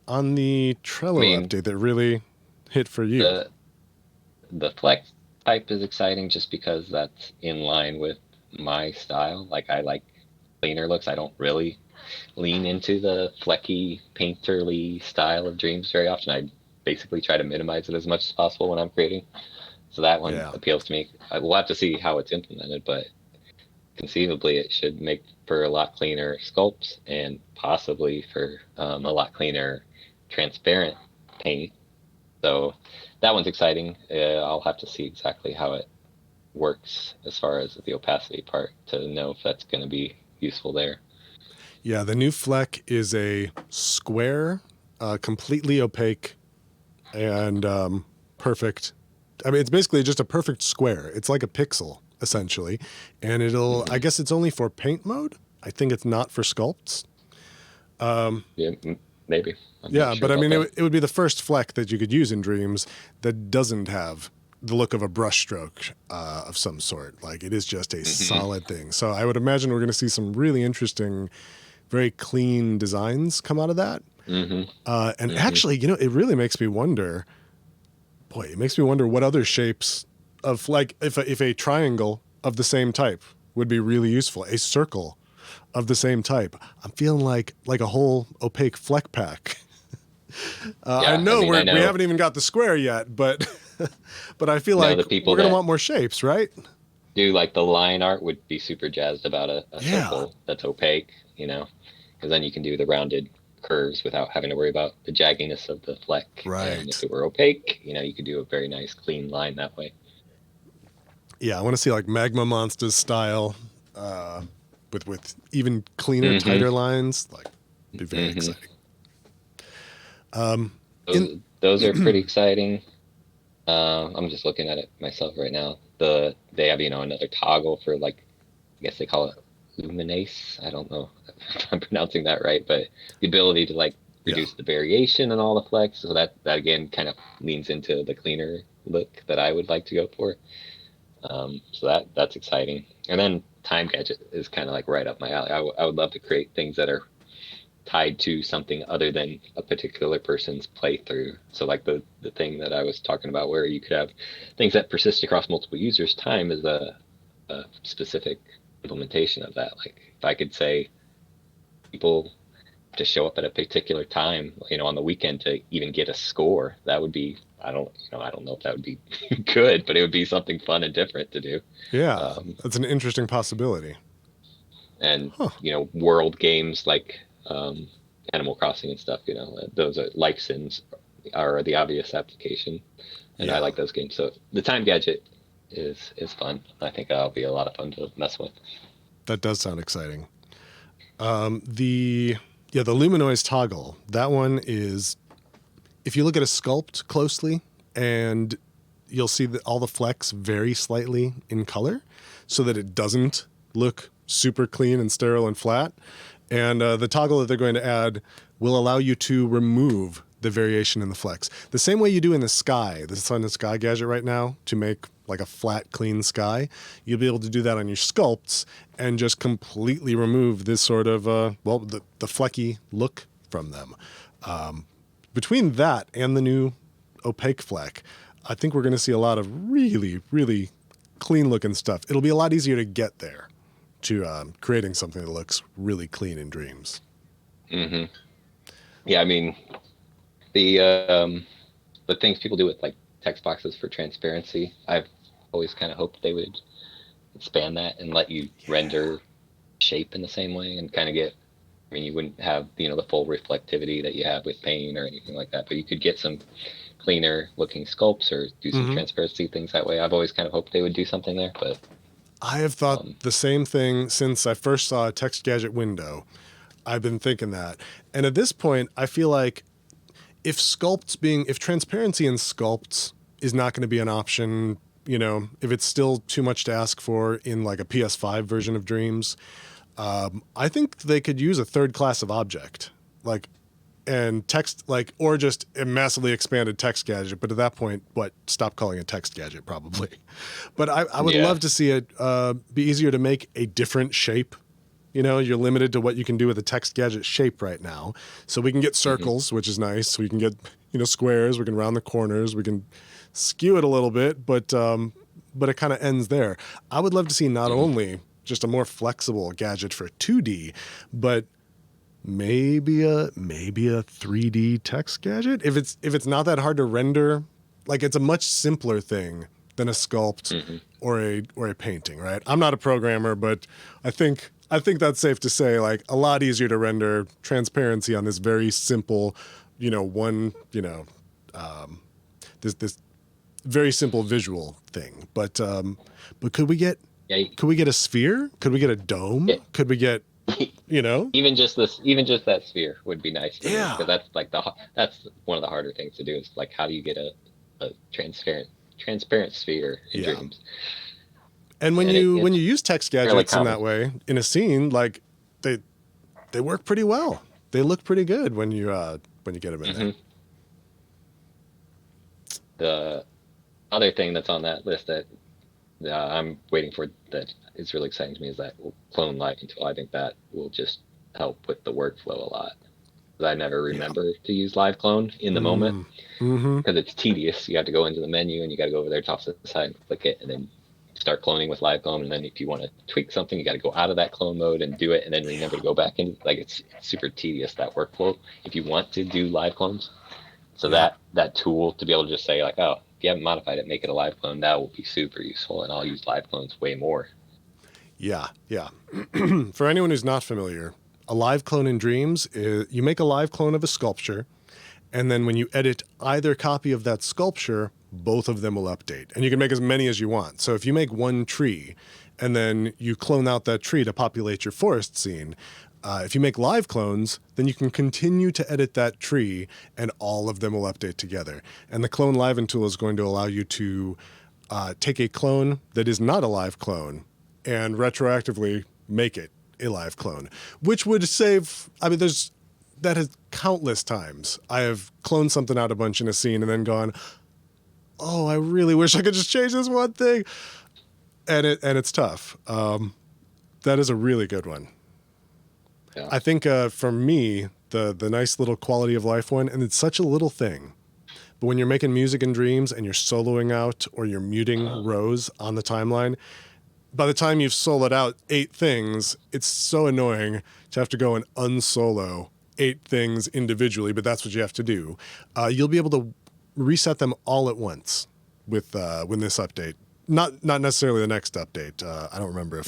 on the Trello update that really hit for you? The flex type is exciting just because that's in line with my style. Like I like cleaner looks. I don't really lean into the flecky, painterly style of Dreams very often. I basically try to minimize it as much as possible when I'm creating. So that one Yeah. appeals to me. We'll have to see how it's implemented, but conceivably it should make for a lot cleaner sculpts and possibly for a lot cleaner transparent paint. So that one's exciting. I'll have to see exactly how it works as far as the opacity part to know if that's going to be useful there. Yeah, the new Fleck is a square, completely opaque, and perfect. I mean, it's basically just a perfect square. It's like a pixel, essentially. And I guess it's only for paint mode. I think it's not for sculpts. Yeah, maybe. I'm Yeah, not sure but I about mean, that. it would be the first Fleck that you could use in Dreams that doesn't have the look of a brushstroke of some sort. Like, it is just a solid thing. So I would imagine we're going to see some really interesting, very clean designs come out of that. And actually, it really makes me wonder. Boy, it makes me wonder what other shapes of, like, if a triangle of the same type would be really useful. A circle of the same type. I'm feeling like a whole opaque Fleck pack. I Yeah, I know mean, I we know, haven't even got the square yet, but but I feel know like the people we're gonna that want more shapes, right? do like the line art would be super jazzed about a Yeah, circle that's opaque, because then you can do the rounded curves without having to worry about the jagginess of the fleck. And if right. it were opaque, you could do a very nice clean line that way. Yeah, I want to see like Magma Monsters style, uh, with even cleaner, hmm tighter lines. Like, be very hmm exciting. Um, in those are pretty exciting. I'm just looking at it myself right now. They have another toggle for, like, I guess they call it luminase. I don't know if I'm pronouncing that right, but the ability to, like, yeah, reduce the variation and all the flex. So that again kind of leans into the cleaner look that I would like to go for. So that's exciting. And then time gadget is kind of like right up my alley. I would love to create things that are tied to something other than a particular person's playthrough. So, like the thing that I was talking about, where you could have things that persist across multiple users, time is a specific implementation of that. Like, if I could say people to show up at a particular time, on the weekend to even get a score, that would be, I don't know if that would be good, but it would be something fun and different to do. yeah, Um, that's an interesting possibility. and Huh. world games like Animal Crossing and stuff, those are life sims are the obvious application, and I Yeah, like those games. So the time gadget is fun. I think that'll be a lot of fun to mess with. that does sound exciting. The the luminoise toggle. That one is, if you look at a sculpt closely, and you'll see that all the flecks vary slightly in color, so that it doesn't look super clean and sterile and flat. And the toggle that they're going to add will allow you to remove the variation in the flecks. The same way you do in the sky, the sun and sky gadget right now, to make like a flat, clean sky. You'll be able to do that on your sculpts and just completely remove this sort of, the flecky look from them. Between that and the new opaque fleck, I think we're going to see a lot of really, really clean looking stuff. It'll be a lot easier to get there to creating something that looks really clean in Dreams. hmm Yeah, I mean the things people do with, like, text boxes for transparency. I've always kind of hoped they would expand that and let you render shape in the same way and kind of get. I mean, you wouldn't have the full reflectivity that you have with paint or anything like that, but you could get some cleaner looking sculpts or do some Mm-hmm. transparency things that way. I've always kind of hoped they would do something there, but I have thought um, the same thing since I first saw a text gadget window. I've been thinking that. And at this point, I feel like if transparency in sculpts is not going to be an option, if it's still too much to ask for in like a PS5 version of Dreams, I think they could use a third class of object, like, and text, like, or just a massively expanded text gadget. But at that point, stop calling it text gadget probably. But I would yeah. love to see it be easier to make a different shape. You're limited to what you can do with a text gadget shape right now. So we can get hmm circles, which is nice. We can get, squares. We can round the corners. We can skew it a little bit, but it kind of ends there. I would love to see not hmm only just a more flexible gadget for 2D, but maybe a 3D text gadget. If it's not that hard to render, like, it's a much simpler thing than a sculpt Mm-hmm. or a painting, right? I'm not a programmer, but I think that's safe to say, like, a lot easier to render transparency on this very simple, this very simple visual thing. But could we get Yeah, a sphere? Could we get a dome? yeah. Could we get, Even just that sphere would be nice for me, Yeah. because that's like that's one of the harder things to do, is like, how do you get a transparent sphere in Yeah. Dreams? And when And you it's use text fairly gadgets in common. that way in a scene, like they work pretty well. They look pretty good when you get them in there. Mm-hmm. The other thing that's on that list that I'm waiting for, that is really exciting to me, is that clone live until. I think that will just help with the workflow a lot. 'Cause I never remember to use live clone in the moment, Mm-hmm. because it's tedious. You have to go into the menu and you got to go over there, toss it aside, and click it, and then start cloning with live clone. And then if you want to tweak something, you got to go out of that clone mode and do it, and then remember to go back in. Like, it's super tedious, that workflow, if you want to do live clones. So that tool to be able to just say, like, oh, if you haven't modified it, make it a live clone. That will be super useful, and I'll use live clones way more. Yeah. For anyone who's not familiar, a live clone in Dreams is you make a live clone of a sculpture, and then when you edit either copy of that sculpture, both of them will update. And you can make as many as you want. So if you make one tree and then you clone out that tree to populate your forest scene, if you make live clones, then you can continue to edit that tree and all of them will update together. And the Clone Liven tool is going to allow you to take a clone that is not a live clone and retroactively make it a live clone, which would save, that has countless times. I have cloned something out a bunch in a scene and then gone, oh, I really wish I could just change this one thing. And it's tough. That is a really good one. Yeah. I think for me, the nice little quality of life one, and it's such a little thing, but when you're making music in Dreams and you're soloing out or you're muting rows on the timeline, by the time you've soloed out 8 things, it's so annoying to have to go and unsolo 8 things individually, but that's what you have to do. You'll be able to reset them all at once with this update. Not necessarily the next update. I don't remember if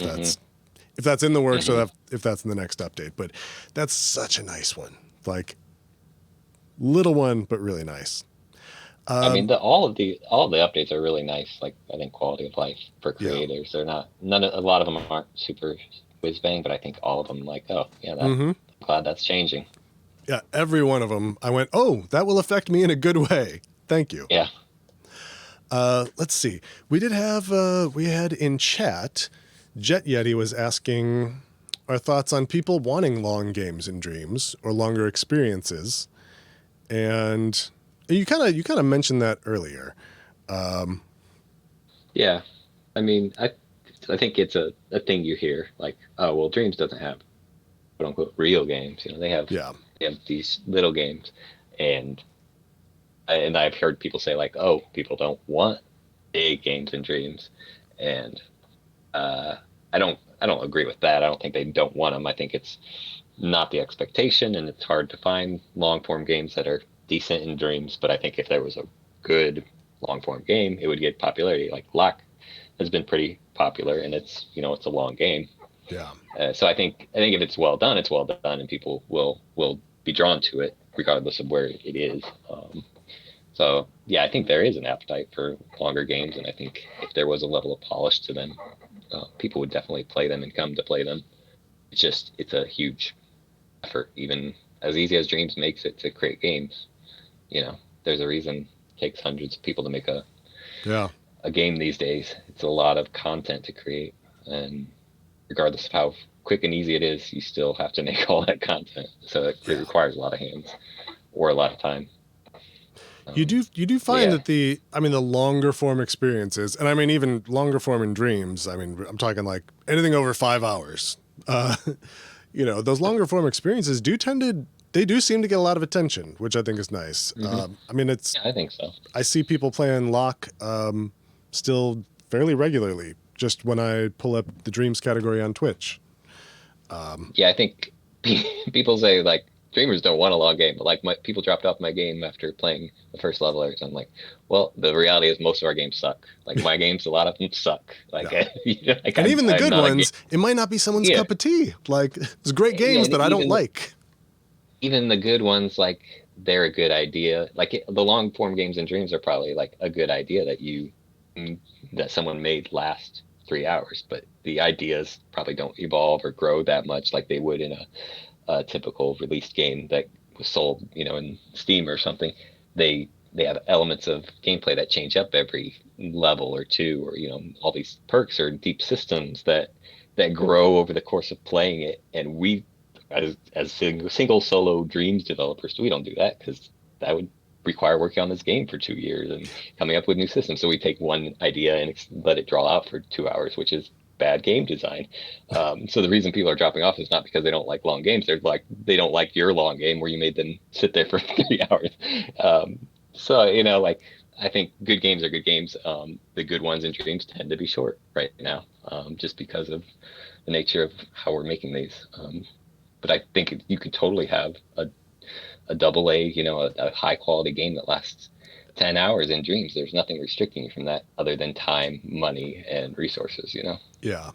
that's in the works or if that's in the next update, but that's such a nice one. Like, little one, but really nice. I mean, all of the updates are really nice. Like, I think quality of life for creators. They're not, a lot of them aren't super whiz bang, but I think all of them, like, oh yeah, I'm glad that's changing. Yeah, every one of them. I went, oh, that will affect me in a good way. Thank you. Yeah. Let's see. We had in chat, Jet Yeti was asking our thoughts on people wanting long games in Dreams or longer experiences, and you kind of mentioned that earlier. Yeah, I mean, I think it's a thing you hear, like, oh, well, Dreams doesn't have quote unquote real games. They have these little games, and I've heard people say, like, oh, people don't want big games in Dreams, and I don't agree with that. I don't think they don't want them. I think it's not the expectation, and it's hard to find long form games that are decent in Dreams. But I think if there was a good long form game, it would get popularity. Like Lock has been pretty popular, and it's a long game. Yeah. So I think if it's well done, and people will be drawn to it regardless of where it is. So yeah, I think there is an appetite for longer games, and I think if there was a level of polish to them, people would definitely play them and come to play them. It's a huge effort, even as easy as Dreams makes it to create games. There's a reason it takes hundreds of people to make a game these days. It's a lot of content to create, and regardless of how quick and easy it is, you still have to make all that content. So it requires a lot of hands or a lot of time. You do find that the longer form experiences, and I mean even longer form in Dreams, I mean I'm talking like anything over 5 hours. Those longer form experiences do seem to get a lot of attention, which I think is nice. I think so. I see people playing Lock still fairly regularly, just when I pull up the Dreams category on Twitch. I think people say, like, Dreamers don't want a long game, but like people dropped off my game after playing the first level. So I'm like, well, the reality is most of our games suck. Like my games, a lot of them suck. Like, Yeah. like And even the I'm good not ones, it might not be someone's Yeah. cup of tea. Like there's great Yeah, games and that I don't like. even the good ones, like they're a good idea. Like the long form games and Dreams are probably like a good idea that someone made last 3 hours, but the ideas probably don't evolve or grow that much like they would in a typical released game that was sold, in Steam or something. They have elements of gameplay that change up every level or two, or all these perks or deep systems that grow over the course of playing it. And we, as single solo Dreams developers, we don't do that because that would require working on this game for 2 years and coming up with new systems. So we take one idea and let it draw out for 2 hours, which is bad game design. So the reason people are dropping off is not because they don't like long games. They don't like your long game where you made them sit there for 3 hours. So like I think good games are good games. The good ones in Dreams tend to be short right now, just because of the nature of how we're making these. But I think you could totally have a double A, a high quality game that lasts 10 hours in Dreams. There's nothing restricting you from that other than time, money, and resources, Yeah.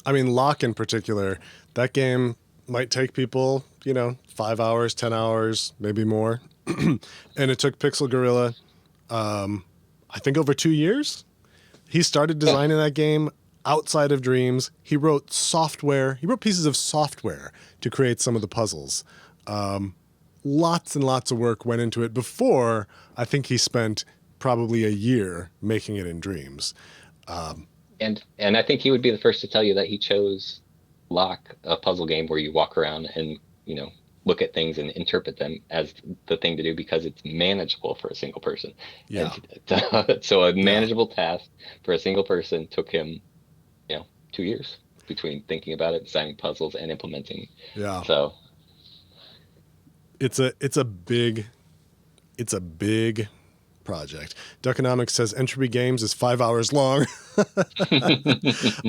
I mean, Lock in particular, that game might take people, 5 hours, 10 hours, maybe more. And it took Pixel Gorilla, I think over 2 years. He started designing that game outside of Dreams. He wrote pieces of software to create some of the puzzles. Lots and lots of work went into it before I think he spent probably a year making it in Dreams. And I think he would be the first to tell you that he chose Lock, a puzzle game where you walk around and, look at things and interpret them, as the thing to do because it's manageable for a single person. Yeah. And so a manageable task for a single person took him, 2 years between thinking about it, designing puzzles, and implementing. Yeah. So it's a big project. Duckonomics says Entropy Games is 5 hours long.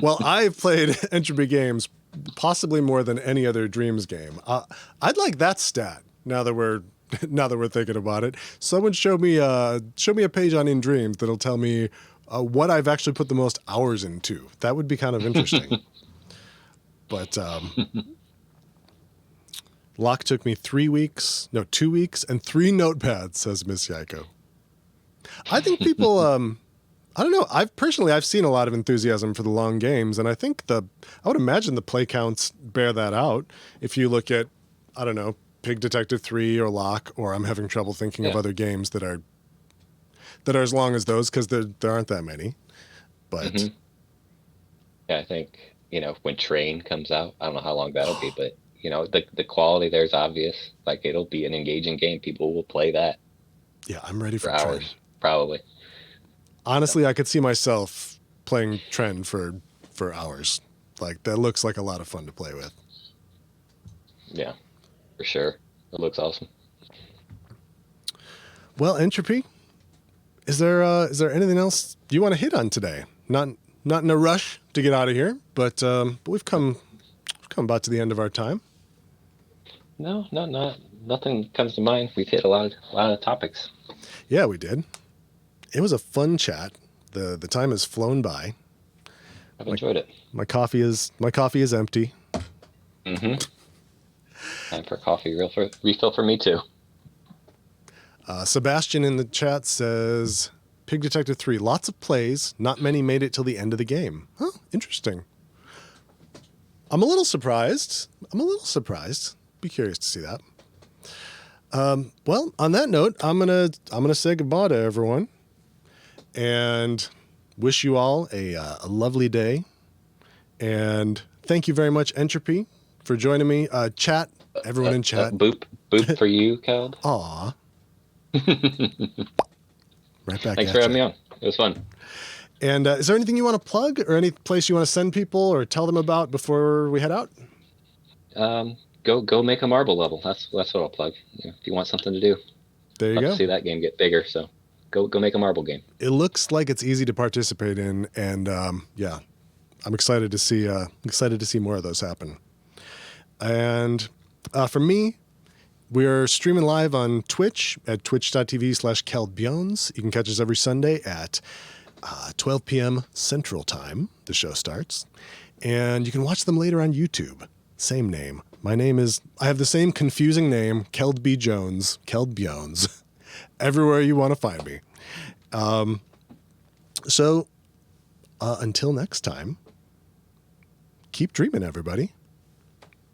Well, I've played Entropy Games possibly more than any other Dreams game. I'd like that stat now that we're thinking about it. Someone show me a page on In Dreams that'll tell me what I've actually put the most hours into. That would be kind of interesting. But Lock took me 2 weeks and 3 notepads, says Miss Yaiko. I think people, I don't know. I've seen a lot of enthusiasm for the long games, and I think I would imagine the play counts bear that out. If you look at, I don't know, Pig Detective 3 or Lock, or I'm having trouble thinking of other games that are as long as those because there aren't that many. But yeah, I think when Train comes out, I don't know how long that'll be, but the quality there is obvious. Like it'll be an engaging game. People will play that. Yeah, I'm ready for hours. Train. Probably. Honestly, I could see myself playing Trend for hours. Like that looks like a lot of fun to play with. Yeah, for sure. It looks awesome. Well, Entropy, is there anything else you want to hit on today? Not in a rush to get out of here, but we've come about to the end of our time. No, nothing comes to mind. We've hit a lot of topics. Yeah, we did. It was a fun chat. The time has flown by. I've enjoyed it. My coffee is empty. Mm-hmm. Time for coffee refill for me too. Sebastian in the chat says, Pig Detective 3, lots of plays. Not many made it till the end of the game. Huh, interesting. I'm a little surprised. Be curious to see that. Well, on that note, I'm gonna say goodbye to everyone, and wish you all a lovely day. And thank you very much, Entropy, for joining me. Chat, everyone in chat. Boop for you, Keld. Aw. Right back. Thanks for having me on. It was fun. And is there anything you want to plug, or any place you want to send people or tell them about before we head out? Go make a marble level. That's what I'll plug. If you want something to do. There you Love go. to see that game get bigger. So go make a marble game. It looks like it's easy to participate in, and yeah, I'm excited to see more of those happen. And for me, We're streaming live on Twitch at twitch.tv/KeldBjones. You can catch us every Sunday at 12 p.m. Central Time. The show starts. And you can watch them later on YouTube. Same name. I have the same confusing name, Keld B. Jones, Keld Bjones, everywhere you want to find me. So until next time, keep dreaming, everybody.